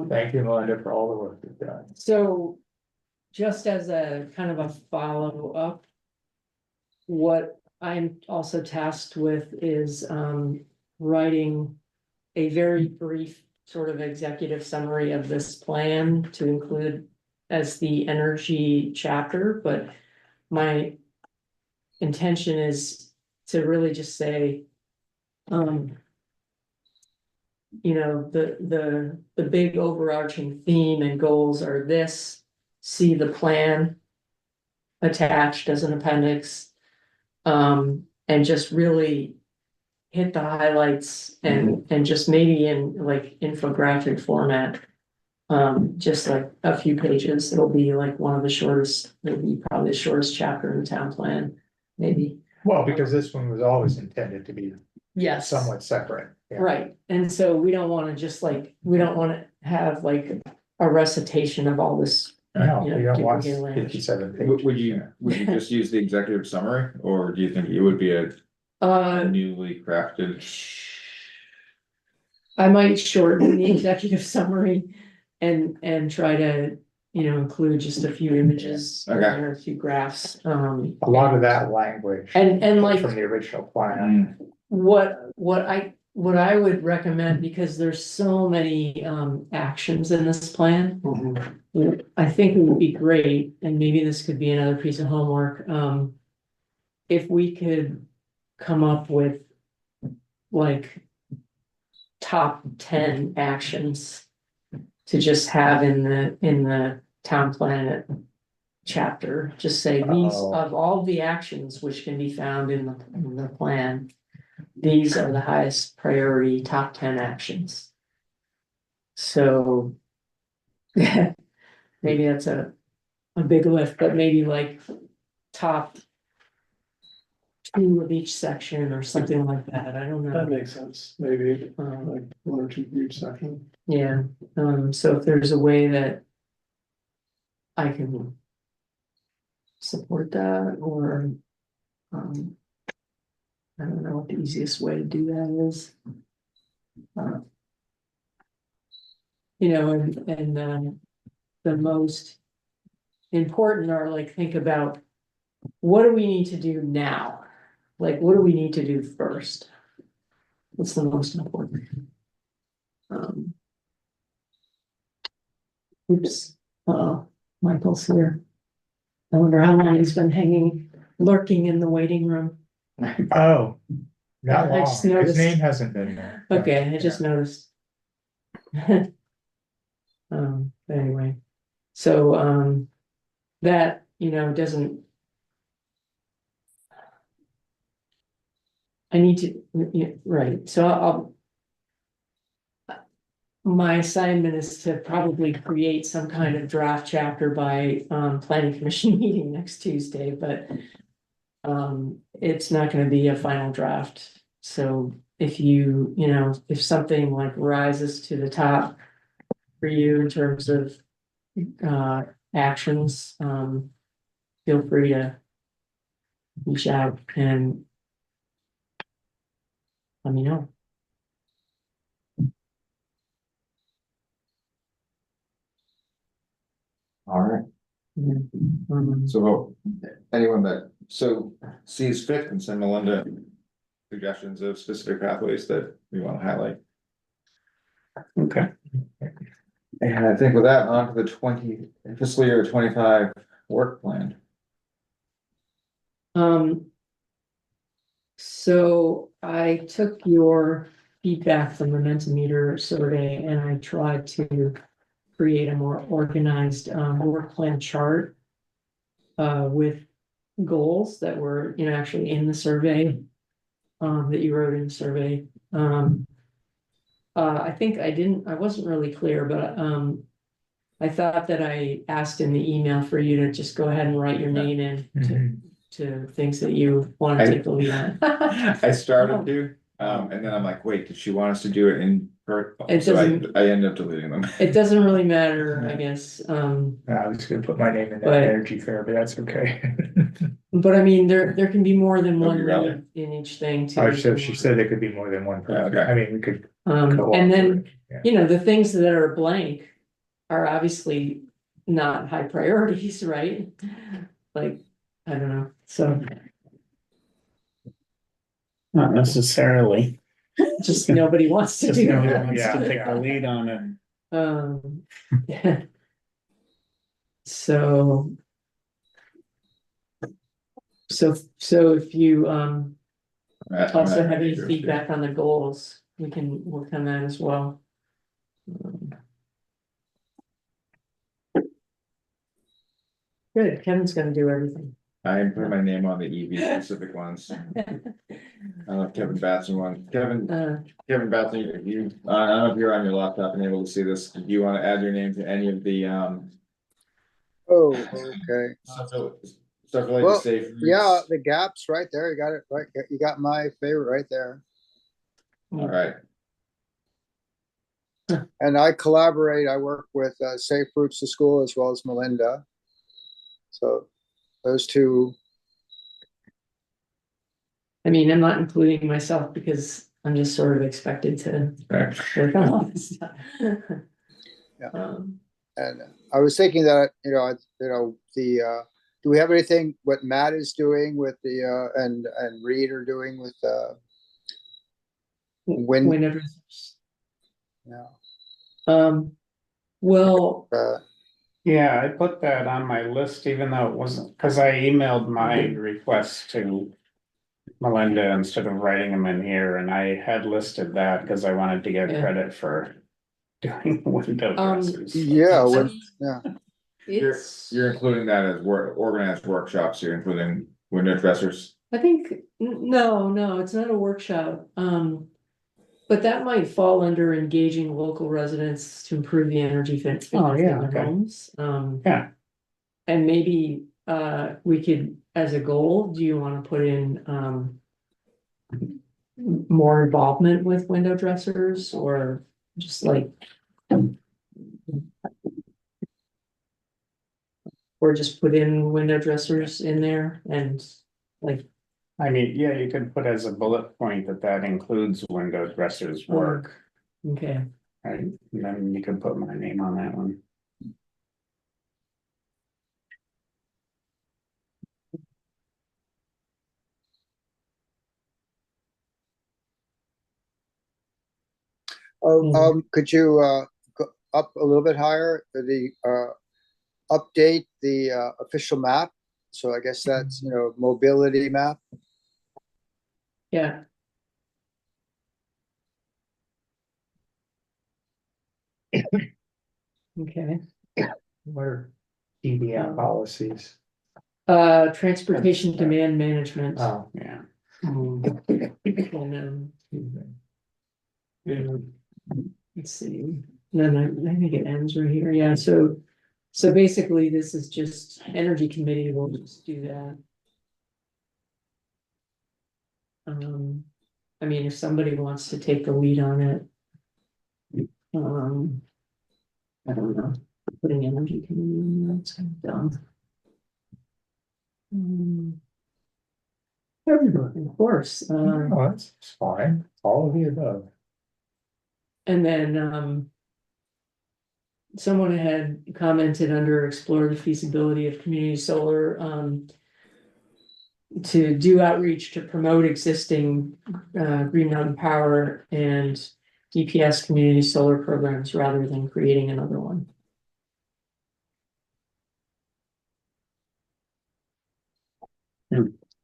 Thank you, Melinda, for all the work you've done. So just as a kind of a follow-up, what I'm also tasked with is writing a very brief sort of executive summary of this plan to include as the energy chapter, but my intention is to really just say, you know, the big overarching theme and goals are this, see the plan attached as an appendix. And just really hit the highlights and just maybe in like infographic format. Just like a few pages, it'll be like one of the shortest, it'll be probably the shortest chapter in the town plan, maybe. Well, because this one was always intended to be Yes. somewhat separate. Yeah. Right, and so we don't wanna just like, we don't wanna have like a recitation of all this. No, you know, you don't want duplicated language. 57 pages. Would you just use the executive summary, or do you think it would be a newly crafted? I might shorten the executive summary and try to, you know, include just a few images. Okay. Or a few graphs, A lot of that language. and like. From the original plan. What I would recommend, because there's so many actions in this plan. I think it would be great, and maybe this could be another piece of homework, if we could come up with like top 10 actions to just have in the town plan chapter, just say these of all the actions which can be found in the plan. These are the highest priority top 10 actions. So maybe that's a big lift, but maybe like top 2 of each section or something like that. I don't know. That makes sense, maybe like 1 or 2 for each section. Yeah, so if there's a way that I can support that, or I don't know what the easiest way to do that is. You know, and the most important are like, think about what do we need to do now? Like, what do we need to do first? What's the most important? Oops, Michael's here. I wonder how long he's been lurking in the waiting room. Oh, not I just long. His noticed. name hasn't been there. Okay, I just noticed. But anyway, so, that, you know, doesn't. I need to, yeah, right, so I'll. My assignment is to probably create some kind of draft chapter by, planning commission meeting next Tuesday, but. It's not gonna be a final draft, so if you know, if something like rises to the top. For you in terms of actions, feel free to reach out and let me know. All right, Yeah. so anyone that sees fit can send Melinda suggestions of specific pathways that we want to highlight. Okay. And I think with that, on to the fiscal year 25 work plan. So I took your feedback from the Mentimeter survey and I tried to create a more organized work plan chart with goals that were, you know, actually in the survey that you wrote in the survey. I think I wasn't really clear, but I thought that I asked in the email for you to just go ahead and write your name in to things that you want to take the lead on. I started to, and then I'm like, wait, did she want us to do it in person? It So doesn't- I ended up deleting them. It doesn't really matter, I guess, I was gonna put my name in that But- energy fair, but that's okay. but I mean, there can be more than one you rather? lead in each thing too. Oh, so she said there could be more than one person. Okay. I mean, we could. And then, Yeah. you know, the things that are blank are obviously not high priorities, right? Like, I don't know, so Not necessarily. just nobody wants to Just do nobody that. wants to Yeah. take the lead on it. Yeah. So if you, also have any feedback on the goals, we can work on that as well. Good, Kevin's gonna do everything. I am putting my name on the EV specific ones. I don't know if Kevin Batson Kevin Batson, I don't know if you're on your laptop and able to see this. Do you want to add your name to any of the, Oh, okay. stuff related to Well, safe routes? yeah, the gaps right there. You got it right. You got my favorite right there. All right, And I collaborate. I work with Safe Routes to School as well as Melinda. So those two. I mean, I'm not including myself because I'm just sort of expected to right. work on all this stuff. Yeah. Um, And I was thinking that, the, do we have anything, what Matt is doing with the, and Reed are doing with, Whenever. yeah, Well, Yeah, I put that on my list, even though it wasn't, because I emailed my request to Melinda instead of writing them in here, and I had listed that because I wanted to get Yeah. credit for doing window dressers. yeah, I when, mean, yeah. it's, You're including that as organized workshops, you're including window dressers. I think, no, it's not a workshop, but that might fall under engaging local residents to improve the energy efficiency Oh, yeah, of okay. their homes. Yeah. And maybe, we could, as a goal, do you wanna put in, more involvement with window dressers or just like. Or just put in window dressers in there and like. I mean, yeah, you could put as a bullet point that includes window dressers work, Okay, right? And then you can put my name on that one. Oh, could you, go up a little bit higher, the, update the, official map? So I guess that's, mobility map. yeah, okay. What are DBM policies? Transportation demand management. Oh, Yeah. And, let's see, then I think it ends right here, yeah, so basically this is just energy committee will just do that. I mean, if somebody wants to take the lead on it. I don't know, putting energy committee in there, it's kind of dumb. Everybody, of course, oh, that's fine, all of the above. and then, someone had commented under explore the feasibility of community solar, to do outreach to promote existing, Green Mountain Power and DPS community solar programs rather than creating another one.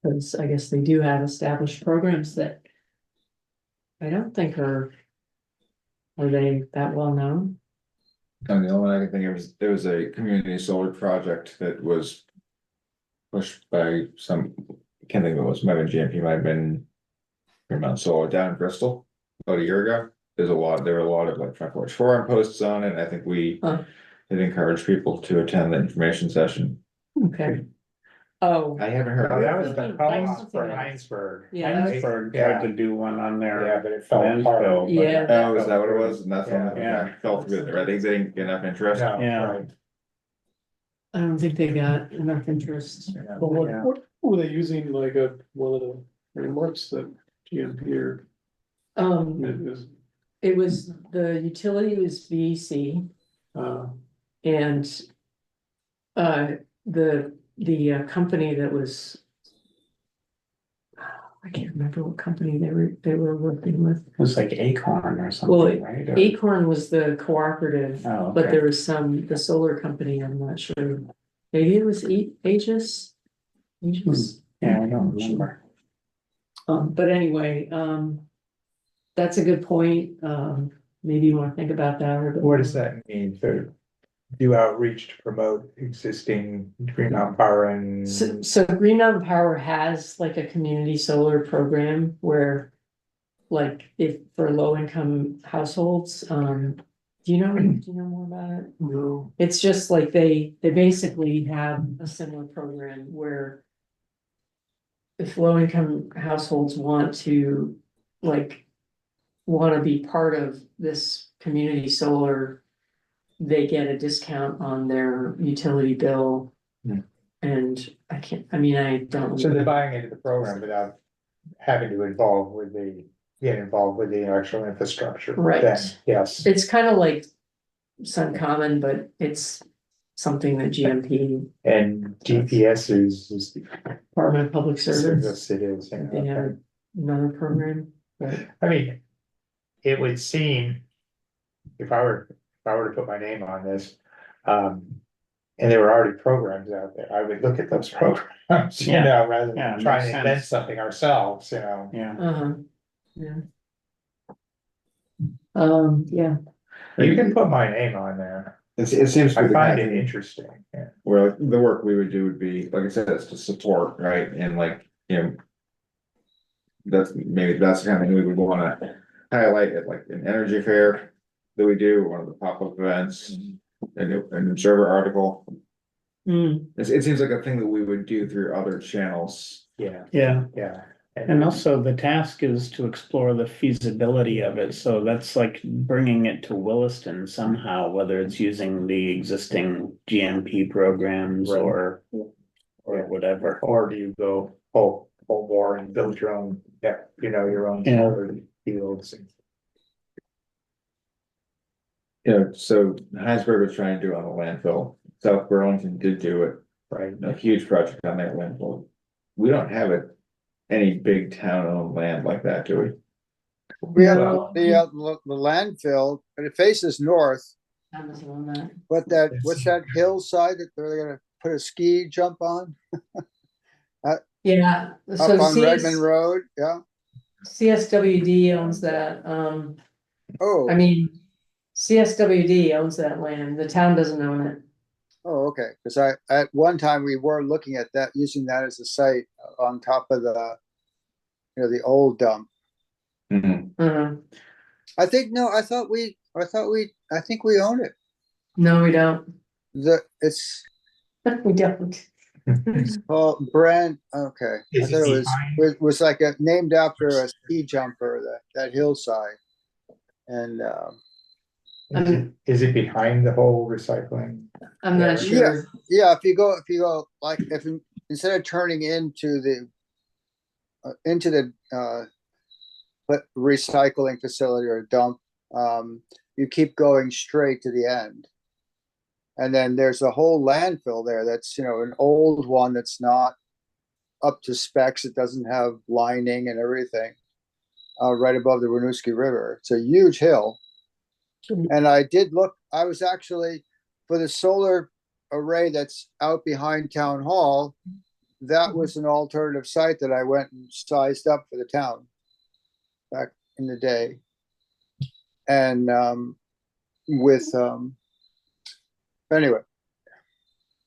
Because I guess they do have established programs that I don't think are they that well known? And the only one I can think of is, there was a community solar project that was pushed by some, can't think of it was, might have been GMP, might have been Vermont Solar down in Bristol about a year ago. There were a lot of like front porch forum posts on it. I think we did encourage people to attend the information session. Okay. Oh, I haven't heard. No, that was the I co-op for think- Heinsberg. yeah, that's- Heinsberg Yeah. tried to do one on their. Yeah, but it fell apart. landfill, but- Yeah. Oh, is that what it was? And that's one Yeah. that fell through there. I think they didn't get enough interest. No, Yeah. right. I don't think they got enough interest. But what were they using, like one of the frameworks that GMP or is, It was, the utility was VEC and. The company that was. I can't remember what company they were working with. It was like Acorn or Well, something, right? Or- Acorn was the cooperative, Oh, but okay. there was the solar company, I'm not sure. Maybe it was Aegis? Aegis? Yeah, I don't remember. But anyway, that's a good point. Maybe you wanna think about that. or- What does that mean? To do outreach to promote existing Green Mountain Power and. So Green Mountain Power has like a community solar program where. Like if for low income households, do you know more about it? No. It's just like they basically have a similar program where. If low income households want to, like. Wanna be part of this community solar. They get a discount on their utility bill. Hmm. And I don't. So they're buying into the program without having to get involved with the actual infrastructure. Right. Then, yes. It's kind of like Sun Common, but it's something that GMP, And GPS is Department of Public Service, service, it is. you know, they have another program, but I mean, it would seem, if I were to put my name on this, and there were already programs out there, I would look at those programs, you Yeah. know, rather Yeah, than it trying makes to invent sense. something ourselves, you know. Yeah, yeah. Yeah, You can put my name on there. It seems to I be the find kind it of thing interesting, yeah. where like, the work we would do would be, like I said, it's to support, right, and like, you know. That's the kind of thing we would wanna highlight at like an energy fair that we do, one of the pop-up events. An observer article, mm, it seems like a thing that we would do through other channels. Yeah, yeah. yeah. And also the task is to explore the feasibility of it, so that's like bringing it to Williston somehow, whether it's using the existing GMP programs Right. or whatever. Or do you go full bore and build your own, your own Yeah. solar fields? You know, so Heinsberg was trying to do it on the landfill, South Burlington did do it, Right. a huge project on that landfill. We don't have any big town-owned land like that, do we? We have No. the landfill, but it faces north, Amazon on that. what's that hillside that they're gonna put a ski jump on? Yeah, Up so on Redmond Road, yeah, CSWD owns that, oh, I mean. CSWD owns that land, the town doesn't own it. oh, okay, cause at one time we were looking at that, using that as a site on top of the old dump. I think, no, I think we own it. No, we don't. It's We don't. called Brand, okay. I Is it thought behind? it was like named after a ski jumper, that hillside. And, Is it behind the whole recycling? I'm not Yeah. sure. yeah, if you go, like, instead of turning into the recycling facility or dump, you keep going straight to the end. And then there's a whole landfill there that's, an old one that's not up to specs. It doesn't have lining and everything, right above the Winooski River. It's a huge hill. And I did look, I was actually, for the solar array that's out behind Town Hall, that was an alternative site that I went and sized up for the town back in the day. And anyway,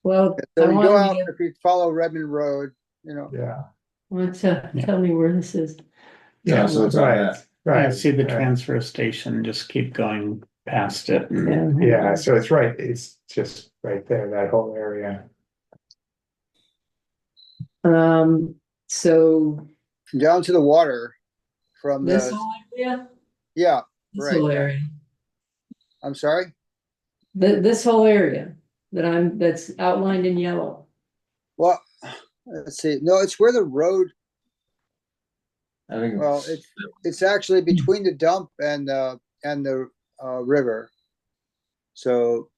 Well, so I you go want out, if you follow Redmond Road, Yeah. to tell me where this is. Yeah, so it's on Right, that. Yeah, right. see the right. transfer station, just keep going past it. and- Yeah, so it's right, it's just right there, that whole area. So down to the water from this the, whole area, yeah, this right, whole yeah. area, I'm sorry? this whole area that's outlined in yellow. Well, let's see, no, it's where the road, I think. well, it's actually between the dump and the river. So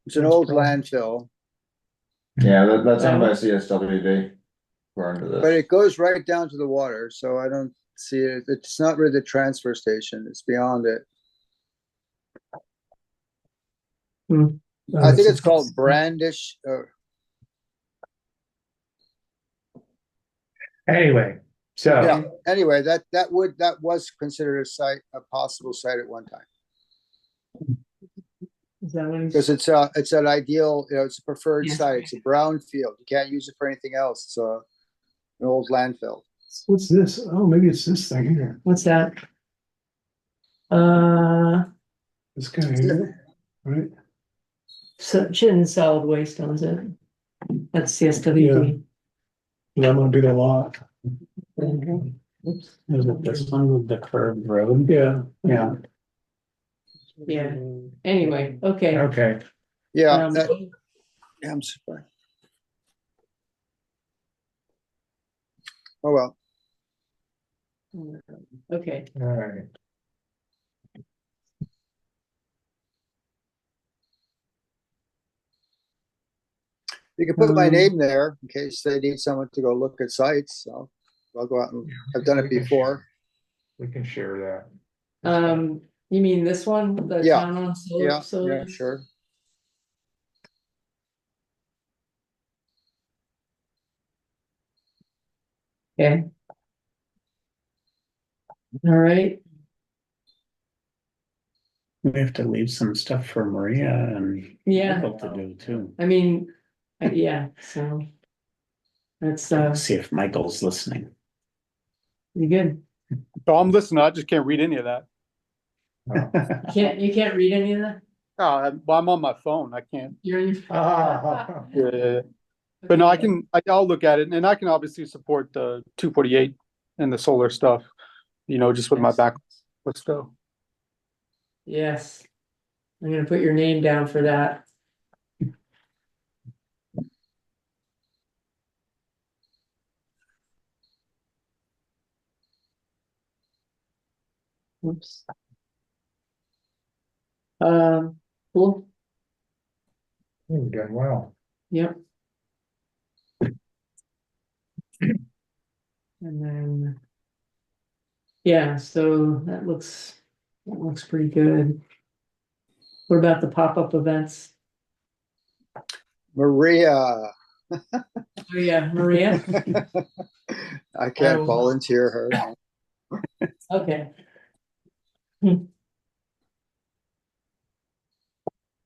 it's an That's old probably- landfill, Yeah, that's owned by CSWD. According to but this. it goes right down to the water, so I don't see it. It's not really the transfer station, it's beyond it. I think it's called Brandish, Anyway, So, Yeah, anyway, that was considered a site, a possible site at one time. Is that what Because he's? it's an ideal, it's a preferred Yeah. site, it's a brown field, you can't use it for anything else, it's an old landfill. What's this? Oh, maybe it's this thing here. What's that? This guy here, right? Chin Solid Waste owns it. That's CSWD. That might be the lot. Oops. Is it this one with the curved road? Yeah. Yeah. Yeah, anyway, okay. okay, Yeah, Um, yeah, I'm surprised. Oh, well, Okay, all right. you can put my Um, name there in case they need someone to go look at sites, so I'll go out and, I've done it before. We can share that. you mean this one, the Yeah, town on Yeah, solar? yeah, sure. Okay. All right, We have to leave some stuff for Maria and Yeah. Michael to do too. I mean, yeah, so. That's, See if Michael's listening. you good? So I'm listening, I just can't read any of that. You can't read any of that? Well, I'm on my phone, I can't. You're in. Ah. Yeah. But no, I'll look at it and I can obviously support the 248 and the solar stuff, just with my back. Let's go. Yes. I'm gonna put your name down for that. Oops. Cool, You're doing well. yep. And then. Yeah, so that looks pretty good. What about the pop-up events? Maria, Oh, yeah, Maria, I can't Oh. volunteer her. okay.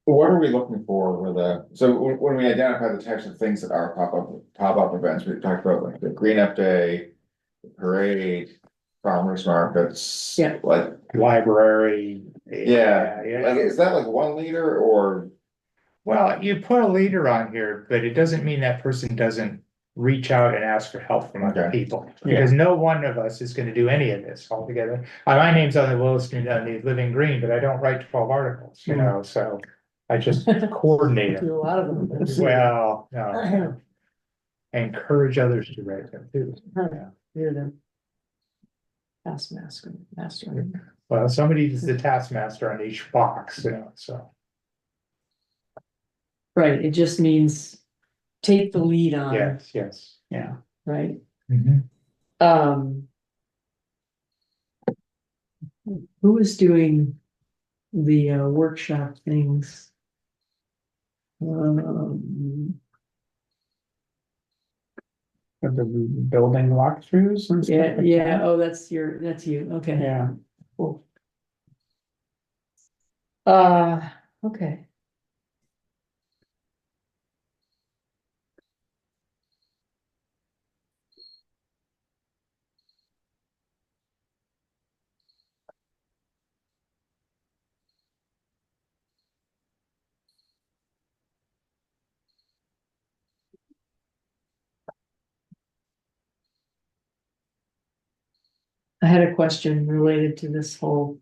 What are we looking for with so when we identify the types of things that are pop-up events, we talked about like the green up day, the parade, farmers markets. Yeah. Like, Library. yeah, like, is that like 1 liter or? Well, you put a leader on here, but it doesn't mean that person doesn't reach out and ask for help from other Okay. people. Because no one of us is gonna do any of this altogether. My name's on the Williston, on the Living Green, but I don't write 12 articles, so I just coordinate Do them. a lot of them. Well, no. I encourage others to write them too. Yeah. You're the taskmaster, master. Well, somebody's the taskmaster on each box, so. Right, it just means take the lead on, Yes. Yeah. right? Mhm. Who is doing the workshop things? For the building walkthroughs and stuff. like Yeah, that. oh, that's you, okay. Yeah. Cool. Okay. I had a question related to this whole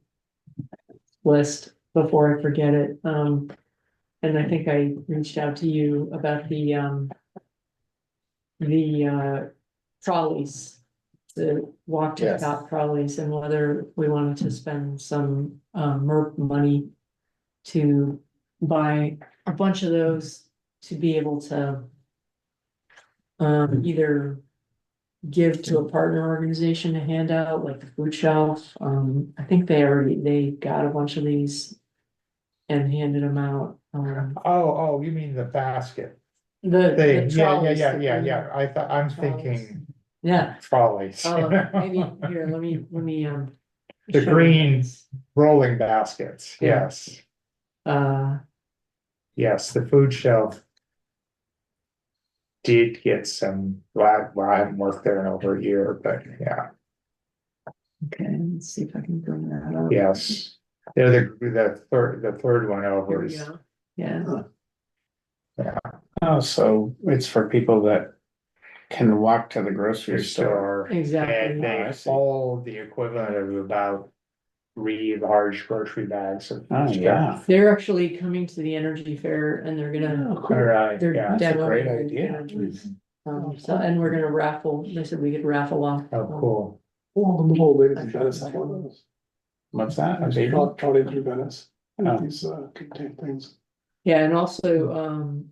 list before I forget it. And I think I reached out to you about the trolleys, the walk to the Yes. top trolleys, and whether we wanted to spend some MERP money to buy a bunch of those to be able to either give to a partner organization to hand out, like the food shelf. I think they got a bunch of these and handed them out. Oh, you mean the basket The thing? trolleys. Yeah. I'm trolleys. thinking Yeah, trolleys. maybe, here, let me, The show green you this. rolling baskets, Yeah. yes, Uh, yes, the food shelf. Did get some, well, I haven't worked there in over a year, but yeah, okay, let's see if I can bring that up. yes. They're the third one Here over we is, go. Yeah, Oh, so it's for people that can walk to the grocery store. exactly. and Oh, I they see. hold the equivalent of about 3 large grocery bags of Oh, stuff. yeah. They're actually coming to the energy fair and they're gonna, Oh, cool. All right, they're yeah, That's a great demoing the idea. energies. So, and we're gonna raffle, they said we could raffle off. oh, cool, Well, the whole lady from Venice had one of those. What's that? A It's baby? trolley through Venice. Oh. These contain things. Yeah, and also,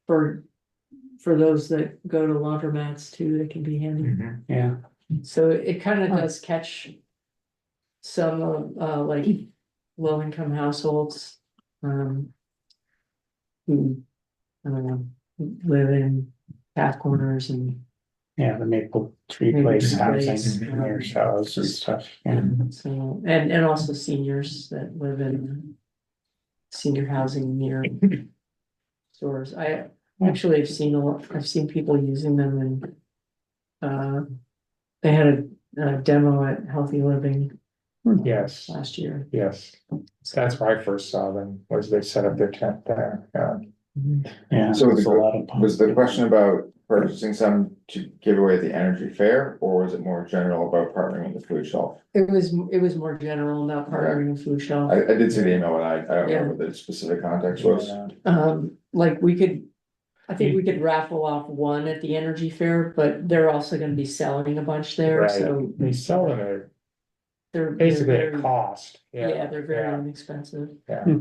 for those that go to laundromats too, they can be handy. Mhm. Yeah. So it kind of does catch some of, like, low income households, who, I don't know, live in path corners and Yeah, the Maple Tree Maple Place Tree housing Place, near Shaw's and stuff. Yeah. so, and also seniors that live in senior housing near stores. I actually have seen I've seen people using them and they had a demo at Healthy Living Yes, last year. yes, that's where I first saw them, was they set up their tent there, yeah. Yeah. So it's a lot of was the positive. question about purchasing some to give away at the energy fair, or was it more general about partnering with the food shelf? It was more general, not partnering with food shelf. I did see the email, and I don't Yeah. remember the specific context was. Yeah. Like I think we could raffle off one at the energy fair, but they're also gonna be selling a bunch there, Right, so they sell them at they're basically very- at cost, Yeah, they're very yeah, inexpensive. yeah.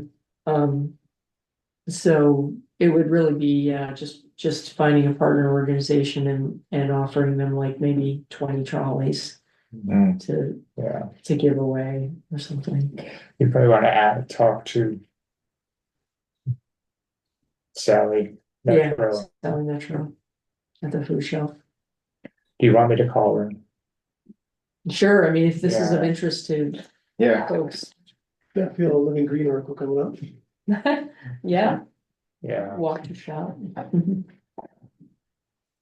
So it would really be, just finding a partner organization and offering them like maybe 20 trolleys Mm. Yeah, to give away or something. you probably wanna talk to Sally. Yeah, Metro. selling Metro at the food shelf. Do you want me to call her? Sure, I mean, if this is of Yeah. interest to Yeah, folks. Yeah, feel a Living Green article coming up. Yeah, Yeah, walk to shop. yeah,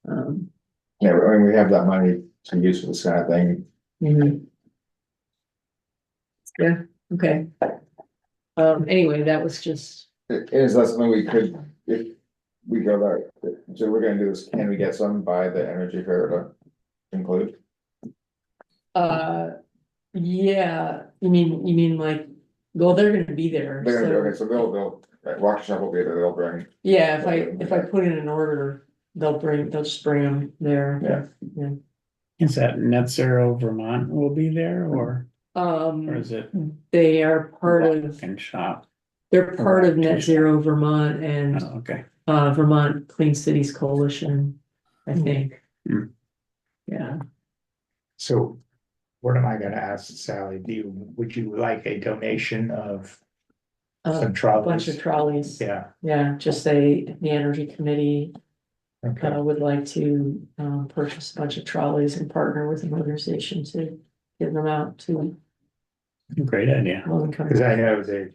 I mean, we have that money to use for this kind of thing. Mhm. Yeah, okay. Anyway, that was just, Is that something we could, if we go that, so we're gonna do this, can we get some by the energy fair to include? yeah, you mean like, well, they're gonna be there, They're gonna be, okay, so, so they'll, Walk Shop will be there, they'll bring, yeah, if I put in an order, they'll just bring them there. yeah. Is that Net Zero Vermont will be there or is it? They are part walk of, and shop? they're part of walk to Net shop? Zero Vermont and Oh, okay. Vermont Clean Cities Coalition, I think. Hmm. Yeah, so what am I gonna ask Sally? Would you like a donation of a some bunch trolleys? of trolleys. Yeah, Just say the Energy Committee okay, would like to purchase a bunch of trolleys and partner with an organization to give them out to Great idea. low income. cause I know the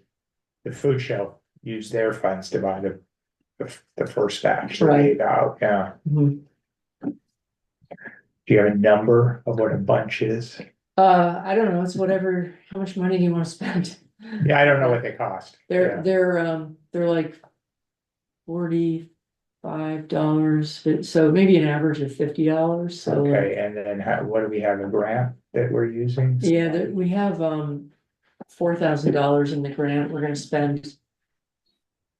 food shelf used their funds to buy the first batch they Right. gave out, yeah. Mhm. Do you have a number of what a bunch is? I don't know, it's whatever, how much money do you wanna spend? Yeah, I don't know what they cost. They're, Yeah. they're like $45, so maybe an average of $50, so. Okay, and then what do we have, a grant that we're using? Yeah, we have $4,000 in the grant, we're gonna spend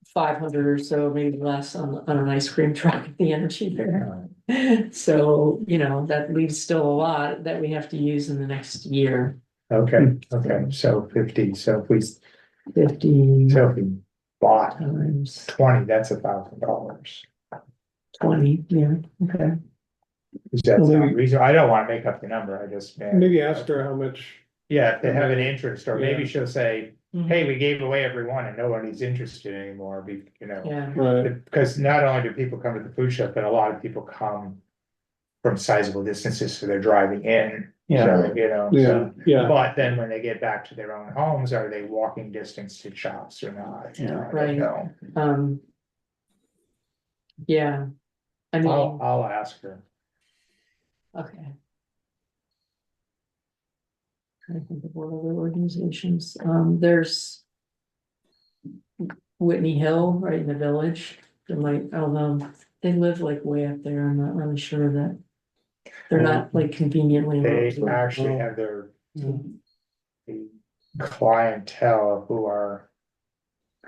500 or so, maybe less on an ice cream truck at the energy fair. So, that leaves still a lot that we have to use in the next year. Okay, so 50, so if we 50 bought times 20, that's $1,000. 20, yeah, okay. Is that Well, sound maybe- reasonable? I don't wanna make up the number, I just. Maybe ask her how much. Yeah, if they have an interest, or maybe Yeah. she'll say, Mhm. hey, we gave away everyone and nobody's interested anymore, Yeah, Right. Because not only do people come to the food shop, but a lot of people come from sizable distances, so they're driving in. Yeah. So, you know, Yeah, so, yeah. but then when they get back to their own homes, are they walking distance to shops or not? You know, I Right. don't know. Yeah. I mean, I'll ask her. okay. Trying to think of what other organizations, there's Whitney Hill, right in the village, there might, although they live like way up there, I'm not really sure that. They're not like conveniently. They located. actually have their the clientele who are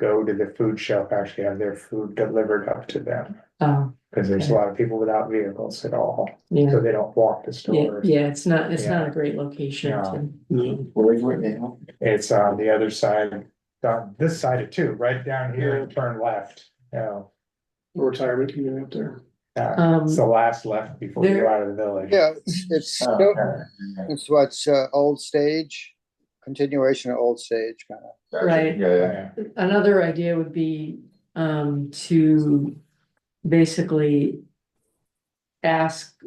go to the food shelf actually have their food delivered up to them. Oh, Cause there's a Okay. lot of people without vehicles at all, yeah, so they don't walk to yeah, stores. yeah, it's not Yeah. a great location No. to. No. Where's Whitney? It's on the other side, on this side of two, right down here and turn left, you know. Retirement community up there. It's the last left before you go out of the village. Yeah, it's Oh, still, okay. it's what's, old stage, continuation of old stage kind of. Gotcha. Right. Yeah, yeah. Another idea would be, to basically ask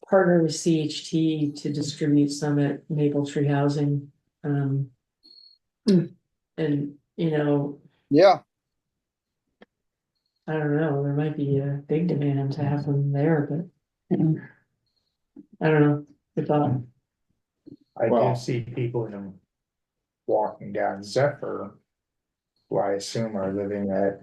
partner with CHT to distribute some at Maple Tree Housing. And, you know, Yeah, I don't know, there might be a big demand to have them there, but I don't know, the thought. I Well- do see people in them walking down Zephyr. Who I assume are living at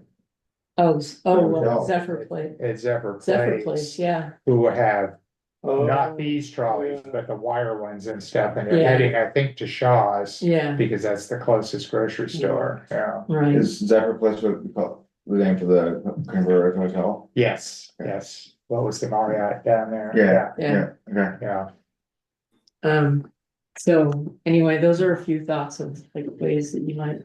Oh, well, No. Zephyr Place, Zephyr Zephyr Place, Place. yeah, Who have Oh, not these trolleys, yeah. but the wire ones and stuff, and they're Yeah. heading, I think, to Shaw's. yeah, Because that's the closest grocery store, yeah. right, Is Zephyr Place what we call the name for the Converter Hotel? Yes, yes, what was the Marriott down there? Yeah, Yeah. yeah, okay. Yeah, so anyway, those are a few thoughts of like ways that you might.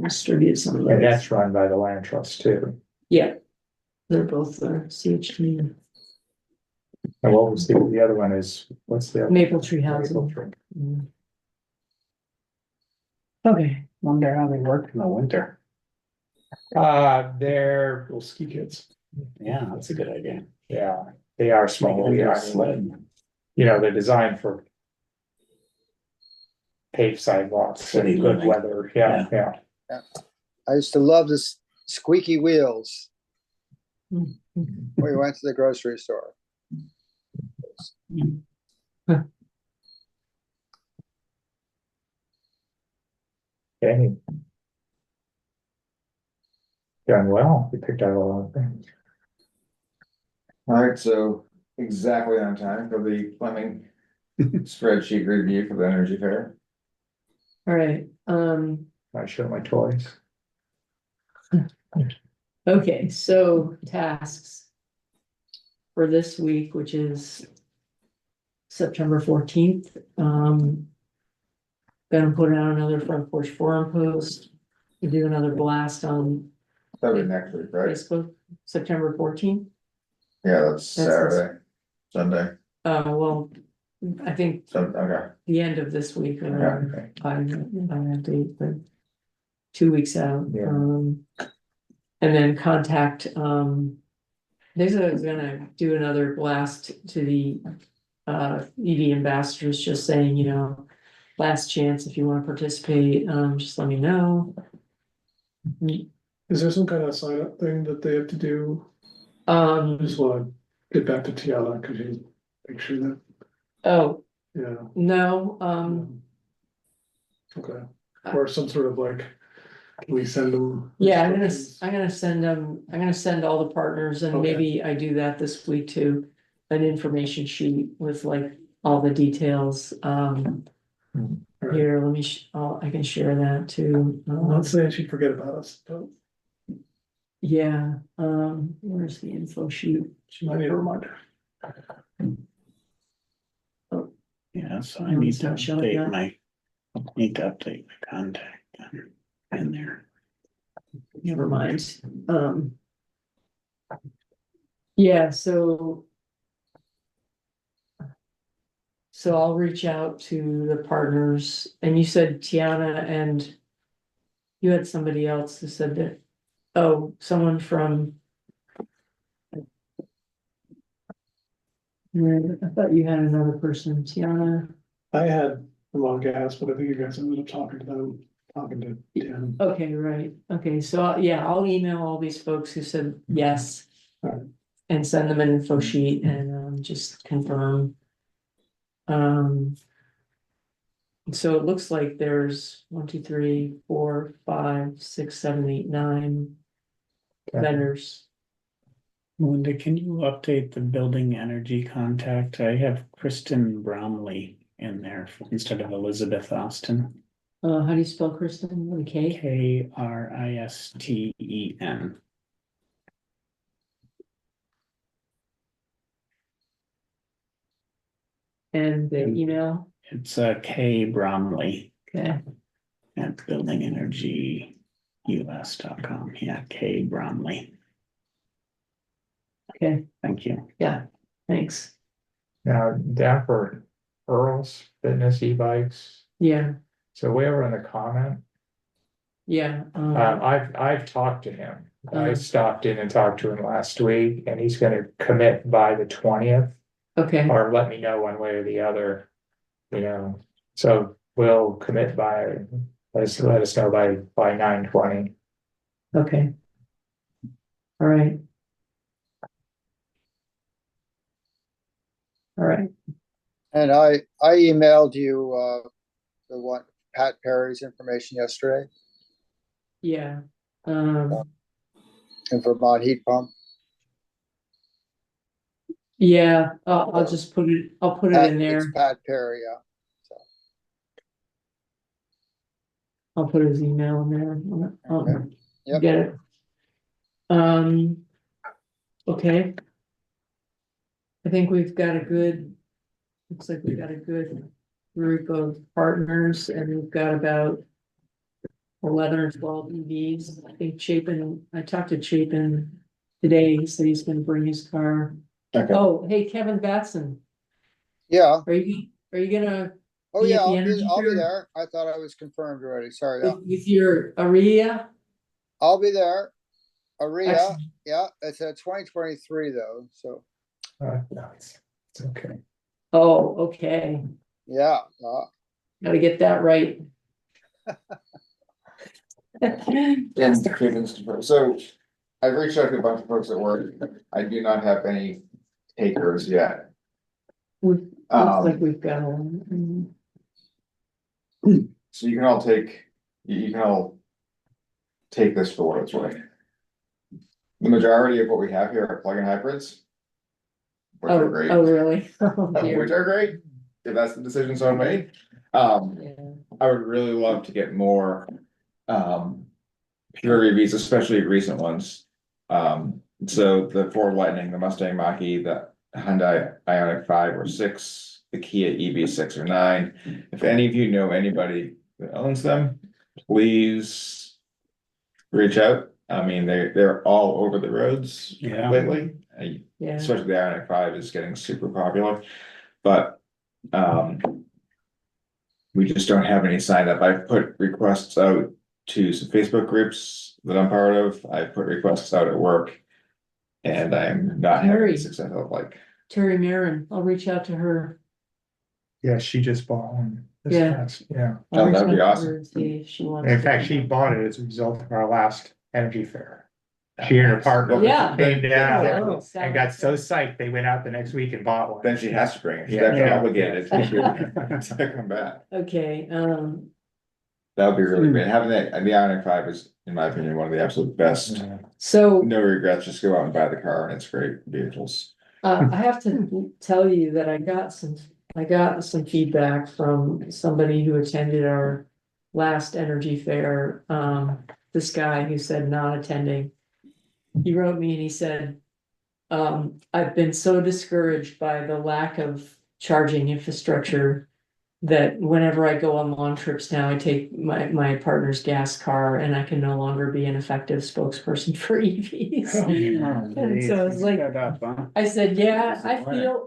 Distribute some of and those, that's run by the land trust too. yeah, they're both CHT, And what was the other one is, what's the? other- Maple Tree Maple Housing. Tree. Mm. Okay, Wonder how they work in the winter. They're, Little ski kids. Yeah, that's a good idea. yeah, they are small, yeah, you know, they're designed for. Paved sidewalks, City and good living. weather, yeah, yeah. I used to love this squeaky wheels Mm. when we went to the grocery store. Okay. Done well, we picked out a lot of things. Alright, so exactly on time for the plumbing spreadsheet review for the energy fair. all right, I show my toys. okay, so tasks. For this week, which is. September 14th, gonna put out another front porch forum post. We do another blast on That'll be next week, right? Facebook, September 14th. Yeah, that's Saturday, Sunday, Well, I think so, okay. the end of this week, Okay. I have date, but 2 weeks out, Yeah. and then contact, there's gonna do another blast to the EV ambassadors, just saying, you know, last chance, if you wanna participate, just let me know. Is there some kind of sign up thing that they have to do? I just wanna get back to Tiana, cause you make sure that, oh, yeah. no, Okay, or some sort of like, can we send them? yeah, instructions? I'm gonna send them, I'm gonna send all the partners, and Okay. maybe I do that this week too. An information sheet with like all the details, Alright. here, let me, I can share that too. I'm not saying she'd forget about us, but Yeah, where's the info sheet? she might need a reminder. Yeah, so I No, need it's to not showing that. update my contact in there. Never mind, yeah, so. So I'll reach out to the partners, and you said Tiana, and you had somebody else who said that, oh, someone from. I thought you had another person, Tiana. I had them on gas, but I think you guys ended up talking to them, talking to Dan. Okay, right. Okay, so yeah, I'll email all these folks who said yes. Alright. And send them an info sheet and just confirm. So it looks like there's 1, 2, 3, 4, 5, 6, 7, 8, 9 vendors. Linda, can you update the building energy contact? I have Kristen Bromley in there instead of Elizabeth Austin. How do you spell Kristen? With a K? Kristen. And the email? It's K Bromley Okay, at buildingenergyus.com. Yeah, K Bromley. okay, Thank you. yeah, thanks. Now, down for Earl's Fitness e-bikes, Yeah, so way over in the comment, yeah. I've talked to him. I Uh. stopped in and talked to him last week, and he's gonna commit by the 20th. Okay, Or let me know one way or the other, you know, so we'll commit by, let us know by 9:20. okay. All right. All right, And I emailed you, the one, Pat Perry's information yesterday yeah. in Vermont heat pump. Yeah, I'll just put it, I'll put it in It's there. Pat Perry, yeah. I'll put his email in there. I'll Yep. get it. Okay. I think we've got a good, looks like we got a good group of partners and we've got about 11 or 12 EVs. I think Chapin, I talked to Chapin today. He said he's gonna bring his car. Okay. Oh, hey, Kevin Batson, Yeah, are you gonna oh Be yeah, at the I'll energy be fair? there. I thought I was confirmed already, sorry, yeah. with your Aria? I'll be there. Aria, Excellent. yeah, it's a 2023 though, so, No, it's okay. Oh, okay. yeah. Gotta get that right. So I've reached out to a bunch of folks at work. I do not have any takers yet. Looks like we've got one. So you can all take, you can all take this for what it's worth. The majority of what we have here are plug-in hybrids. Which are great. Oh, really? Oh, dear. Which are great, if that's the decision someone made. Yeah. I would really love to get more, pure EVs, especially recent ones. So the Ford Lightning, the Mustang Mach-E, the Hyundai Ioniq 5 or 6, the Kia EV6 or 9. If any of you know anybody that owns them, please reach out. I mean, they're all over the roads Yeah. lately. Yeah, Especially the Ioniq 5 is getting super popular, but we just don't have any signed up. I've put requests out to some Facebook groups that I'm part of. I put requests out at work. And I'm not having Terry. the success of like, Terry Marin, I'll reach out to her. Yeah, she just bought one. this Yeah. past- Yeah, I'll Oh, reach that'd be out to her awesome. and see if she wants in to- fact, she bought it as a result of our last energy fair. She and her partner Yeah. came down Oh, and got so psyched, they went out the next week and bought one. then she has to bring it. She's Yeah. actually Yeah. obligated to come back. Okay, That would be really great. Having that, and the Ioniq 5 is, in my opinion, one of the absolute best. Yeah. so, No regrets, just go out and buy the car and it's great vehicles. I have to tell you that I got some feedback from somebody who attended our last energy fair. This guy who said not attending. He wrote me and he said, I've been so discouraged by the lack of charging infrastructure that whenever I go on long trips now, I take my partner's gas car and I can no longer be an effective spokesperson for EVs. And so I was like, I said, yeah,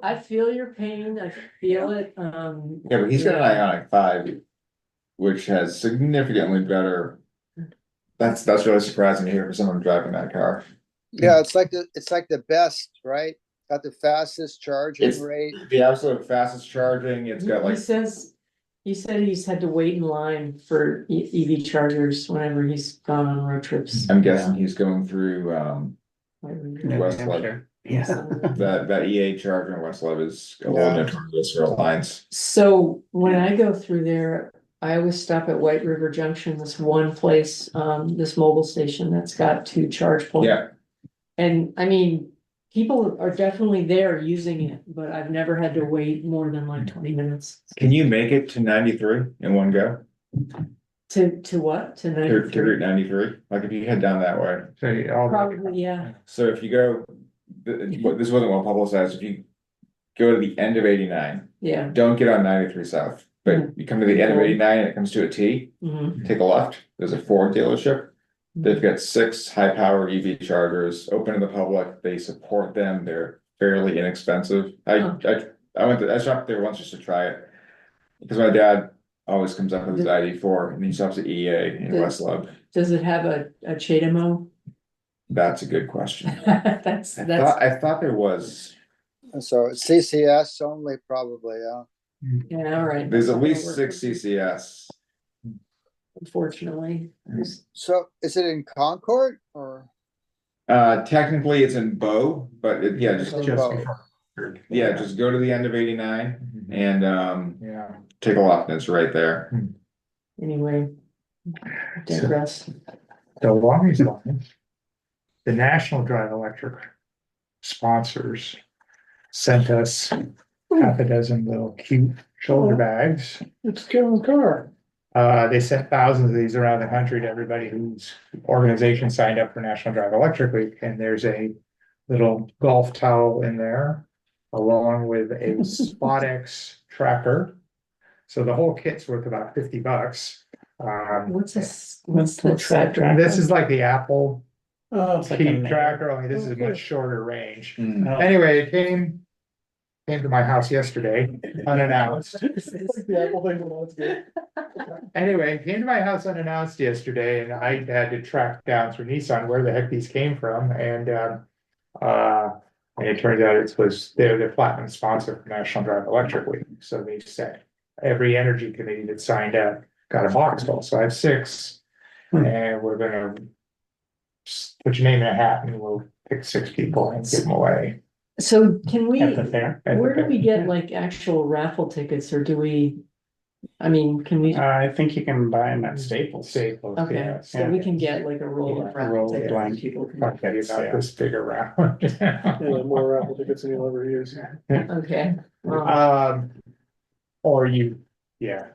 I feel your pain, I feel it, Yeah, but he's got an Ioniq 5, which has significantly better. That's really surprising to hear for someone driving that car. Yeah, it's like the best, right? got the fastest charging It's rate. the absolute fastest charging. It's got He like, says, he said he's had to wait in line for EV chargers whenever he's gone on road trips. I'm guessing he's going through, New West Hampshire. Yeah. that EA charger in West Love is a little Yeah. notorious for lines. So when I go through there, I always stop at White River Junction, this one place, this mobile station that's got 2 charge points. Yeah, And I mean, people are definitely there using it, but I've never had to wait more than like 20 minutes. can you make it to 93 in one go? To what? To To 93? Route 93? Like if you head down that way. So you all. Probably, yeah. So if you go, this wasn't well publicized, if you go to the end of 89, Yeah. don't get on 93 South. But you come to the end of 89 and it comes to a T, Mhm. take a left, there's a Ford dealership. They've got 6 high-power EV chargers open to the public, they support them, they're fairly inexpensive. I stopped there once just to try it. Because my dad always comes up with his ID4 and he stops at EA in The- West Love. Does it have a CHAdeMO? That's a good question. That's, I thought there was, So it's CCS only probably, yeah. yeah, all right. there's at least 6 CCS. Unfortunately. So is it in Concord or? Technically it's in Bow, but yeah, just Just Bow. before. just go to the end of 89 and Yeah. take a left and it's right there. Anyway. Digress. The longest line. The National Drive Electric sponsors sent us half a dozen little cute shoulder bags. It's Kevin Carr. They sent thousands of these around the country to everybody whose organization signed up for National Drive Electric Week, and there's a little golf towel in there, along with a SpotX tracker. So the whole kit's worth about $50. What's this? What's the track? track? This is like the Apple Oh, It's like a Keep mail. tracker, only this is a Okay. much shorter range. Mm. Oh, Anyway, it came to my house yesterday unannounced. the Apple thing, well, that's good. Anyway, it came to my house unannounced yesterday and I had to track down through Nissan where the heck these came from and it turns out they're the platinum sponsor for National Drive Electric Week. So they said every energy committee that signed up got a box full. So I have 6 and we're gonna put your name in a hat and we'll pick 6 people and give them away So can we, At the fair. at the where do fair. we get like actual raffle tickets or do we? I mean, can we, I think you can buy them at Staples. Staples, okay, yeah. so we can get like a roll of Yeah, a raffle roll of tickets. blank and people can- I'll tell you about this bigger round. Yeah, more raffle tickets than you'll ever use. Okay, Or you, yeah,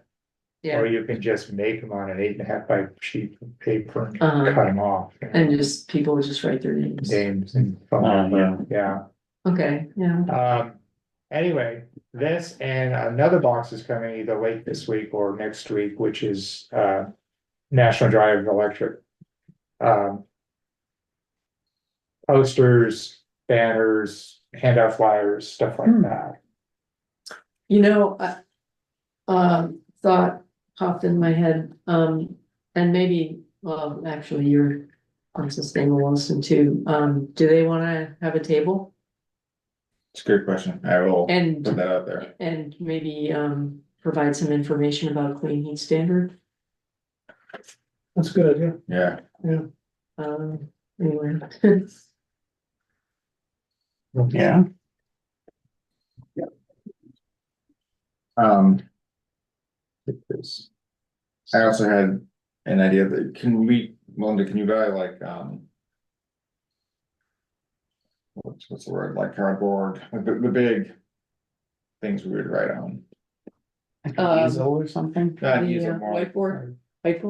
yeah, or you can just make them on an 8.5 by sheet of paper and Uh-huh. cut them off. and just, people would just write their names. Names and phone Oh, number, yeah. Okay, yeah, Anyway, this and another box is coming either late this week or next week, which is National Drive Electric. Posters, banners, handout flyers, stuff like that. you know, thought popped in my head, and maybe, well, actually, you're on Sustainable Williston too, do they wanna have a table? It's a good question. I will put And, that out there. and maybe, provide some information about clean heat standard? That's a good idea. Yeah. Anyway. Yeah, I also had an idea that Melinda, can you buy like, what's the word, like cardboard, like the big things we would write on. like an easel or something. Not The, use it more. whiteboard, or? Like,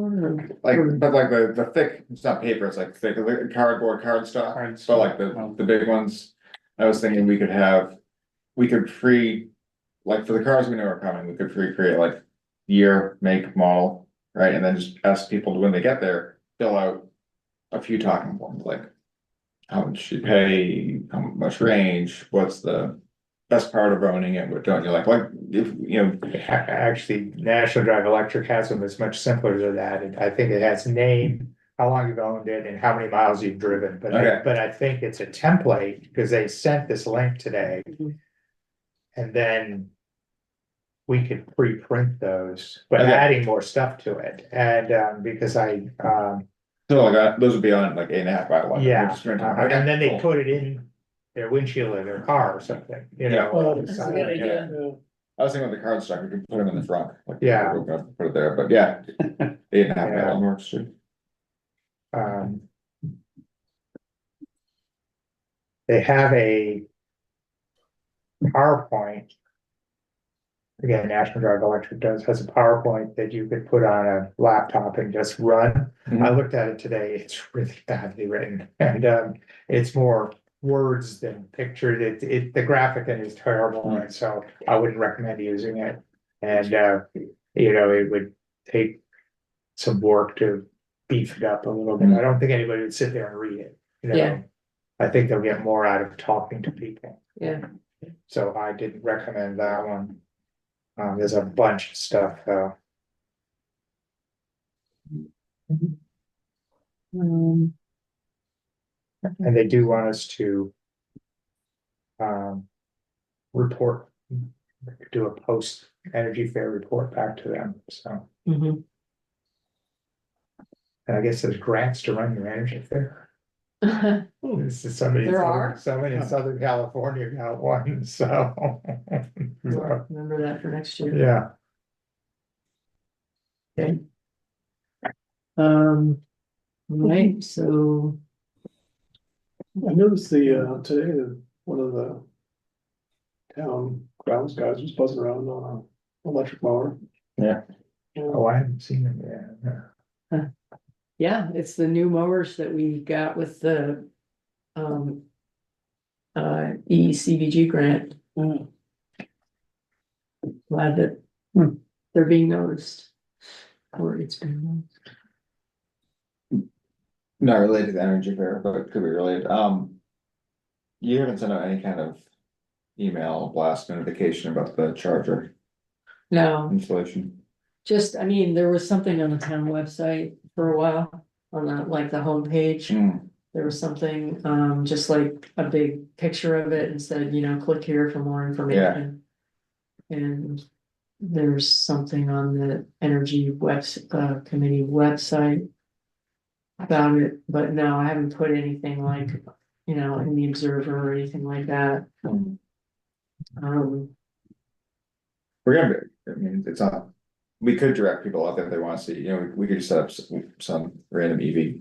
but like the thick, it's not paper, it's like thick, like cardboard, card stock, Card but like stock. the big ones. I was thinking we could like for the cars we know are coming, we could create like year, make, model, right? And then just ask people to, when they get there, fill out a few talking points, like how much you pay, how much range, what's the best part of owning it, what don't you like, if, you know. Actually, National Drive Electric has them, it's much simpler than that, and I think it has name, how long you've owned it and how many miles you've driven, but Okay. I think it's a template, because they sent this link today. Mhm. And then we could pre-print those, but Okay. adding more stuff to it, and, because So like, those would be on like 8.5 by 11. yeah, We'll just print them. and then they Cool. put it in their windshield of their car or something, you Yeah. know. That's a good idea. Yeah. I was thinking with the card stock, we could put them in the trunk. Like, Yeah. we're gonna put it there, but yeah, 8.5 by Yeah. 11 works too. Um. They have a PowerPoint. Again, National Guard Electric has a PowerPoint that you could put on a laptop and just run. Mhm. I looked at it today, it's really badly written, and it's more words than pictures. The graphic in it is terrible, and so I wouldn't recommend using it. And you know, it would take some work to beef it up a little bit. I don't think anybody would sit there and read it, you know. Yeah. I think they'll get more out of talking to people. Yeah. So I didn't recommend that one. There's a bunch of stuff though. Um, And they do want us to. Report. Do a post Energy Fair report back to them, so, mhm. and I guess there's grants to run your Energy Fair. This is somebody. There are? Somebody in Southern California got one, so. So, Remember that for next year. yeah, Okay. Right, so, I noticed today that one of the town grounds guys was buzzing around on an electric mower. Yeah. oh, I haven't seen them yet. yeah, it's the new mowers that we got with the ECBG grant. Glad that they're being noticed. Or it's been noticed. Not related to Energy Fair, but it could be related. You haven't sent out any kind of email blast notification about the charger No, installation? just, I mean, there was something on the town website for a while, on the, like, the homepage. Hmm. There was something, just like a big picture of it and said, you know, click here for more information. And there's something on the energy committee website about it, but no, I haven't put anything like, you know, in the Observer or anything like that. We're gonna, I mean, it's not, we could direct people out there if they wanna see, you know, we could just set up some random EV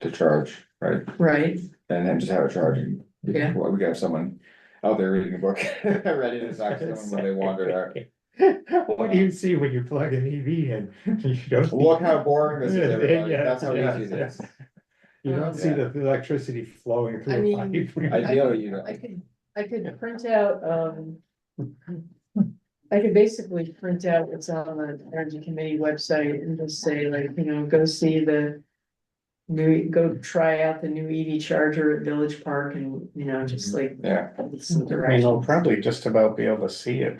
to charge, right? Right, And then just have it charging. Yeah. Well, we got someone out there reading a book, ready to talk to someone when they wander out. What do you see when you plug an EV in? You don't. Look how boring this is, everybody, Yeah, that's how yeah, easy it is. You don't see the electricity flowing I through a mean, pipe. Ideally, you know. I could print out, I could basically print out what's on the energy committee website and just say like, you know, go see go try out the new EV charger at Village Park and, you know, just like. Yeah. Some I mean, they'll directions, probably just about be able to see it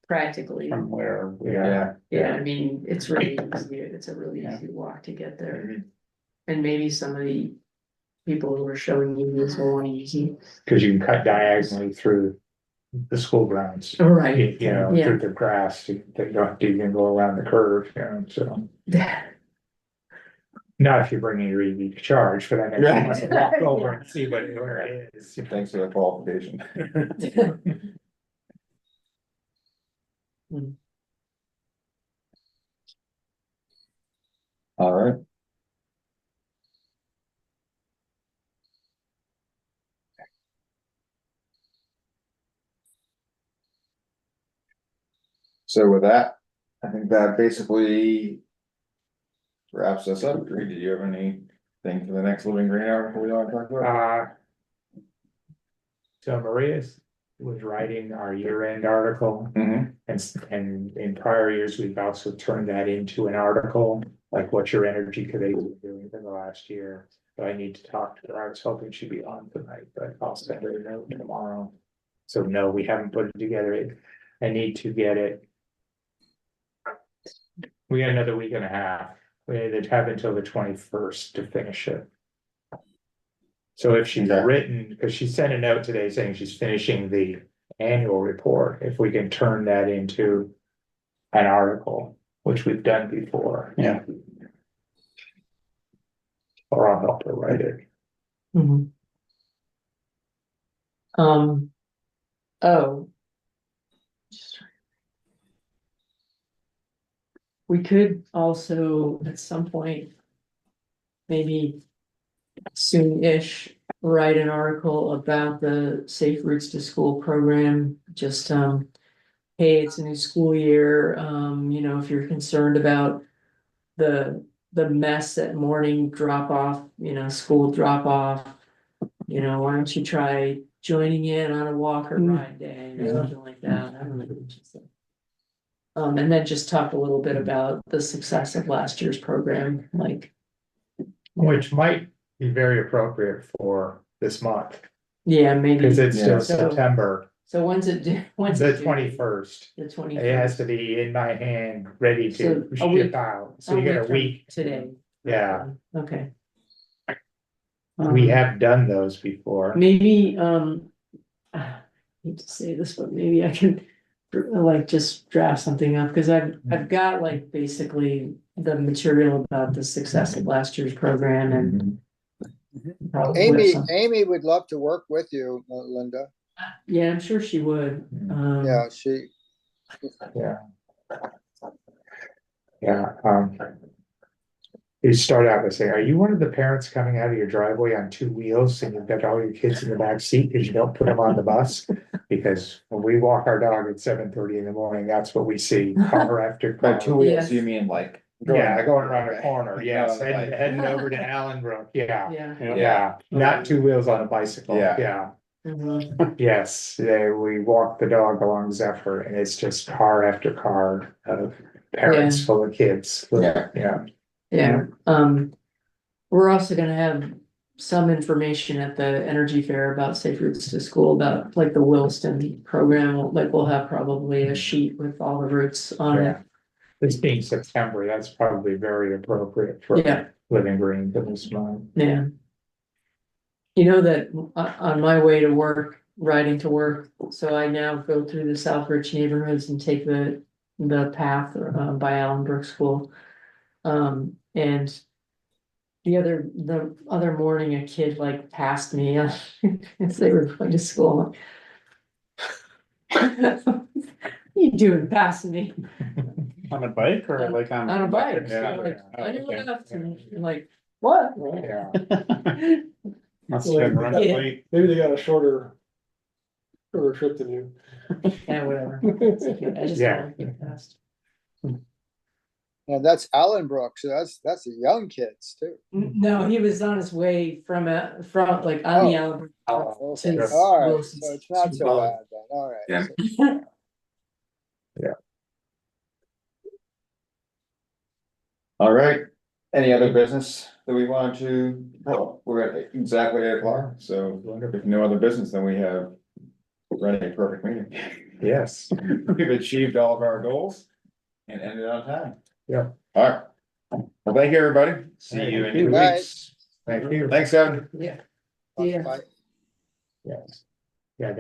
practically, from where we Yeah. are. yeah, I mean, it's really easy, it's a really Yeah. easy walk to get there. And maybe some of the people who are showing you this will want to use it. Cause you can cut diagonally through the school grounds. Right, You know, yeah. through the grass, you don't have to even go around the curve, you know, so. Not if you're bringing your EV to charge, but then you must walk over and see where it is. Thanks for the qualification. All right. So with that, I think that basically wraps us up. Greg, did you have anything for the next Living Green article we want to talk about? So Maria was writing our year-end article, Mhm. and in prior years, we've also turned that into an article, like what your energy committee was doing in the last year. So I need to talk to her. I was hoping she'd be on tonight, but I'll send her a note tomorrow. So no, we haven't put it together. I need to get it. We got another week and a half they'd have until the 21st to finish it. So if she's Okay. written, because she sent a note today saying she's finishing the annual report, if we can turn that into an article, which we've done before. Yeah. Or I'll help her write it. Mhm. Oh. We could also, at some point, maybe soon-ish, write an article about the Safe Routes to School program, just, hey, it's a new school year, you know, if you're concerned about the mess at morning drop off, you know, school drop off, you know, why don't you try joining in on a walk or ride day, or something like that, I don't know. What you said. And then just talk a little bit about the success of last year's program, like, Which might be very appropriate for this month, yeah, maybe. because it's still Yeah. September, So when's it due? When's the it due? 21st. The It has 21st. to be in my hand, ready So to a week- ship out, so you get a from week. Today. Yeah, Okay. we have done those before. Maybe, I hate to say this, but maybe I can like just draft something up, because I've got like basically the material about the success of last year's program and. probably Amy, some- Amy would love to work with you, Linda. Yeah, I'm sure she would. Yeah, she, Yeah. You start out by saying, are you one of the parents coming out of your driveway on two wheels and you've got all your kids in the back seat because you don't put them on the bus? Because when we walk our dog at 7:30 in the morning, that's what we see, car after By car. two wheels, Yes. you mean like? Yeah, going around a Okay. corner, yes, Going on the heading over to Allenbrook, yeah, Yeah. yeah, not two wheels on a bicycle, Yeah. yeah. Mhm. Yes, we walk the dog along Zephyr and it's just car after car of parents Yeah. full of kids. Yeah. Yeah, Yeah, we're also gonna have some information at the energy fair about safe routes to school, about like the Williston program, like we'll have probably a sheet with all the routes on it. yeah. This being September, that's probably very appropriate for Yeah. Living Green for this month. Yeah. You know that on my way to work, riding to work, so I now go through the Southbridge neighborhoods and take the path by Allenbrook School. And the other morning, a kid like passed me as they were going to school. What are you doing passing me On a bike or like on? on a bike? Yeah, So, like, yeah. I didn't Okay. left, and I'm like, what? Yeah, Must have been running Yeah. late. Maybe they got a shorter trip than you. Yeah, whatever. It's okay. I just Yeah. don't like being passed. yeah, that's Allenbrook, so that's the young kids too. No, he was on his way from like on the Alabama. Oh, to okay. All right, Williston's so it's not so school. bad then, all right. Yeah. So- All right, any other business that we want to, well, we're at exactly 8 o'clock, so if no other business, then we have running a perfect meeting. yes, We've achieved all of our goals and ended on time. Yep. All right, well, thank you, everybody, see you in 2 Bye. weeks. thank you. Thanks, Kevin. Yeah. Yeah. Bye. Yes.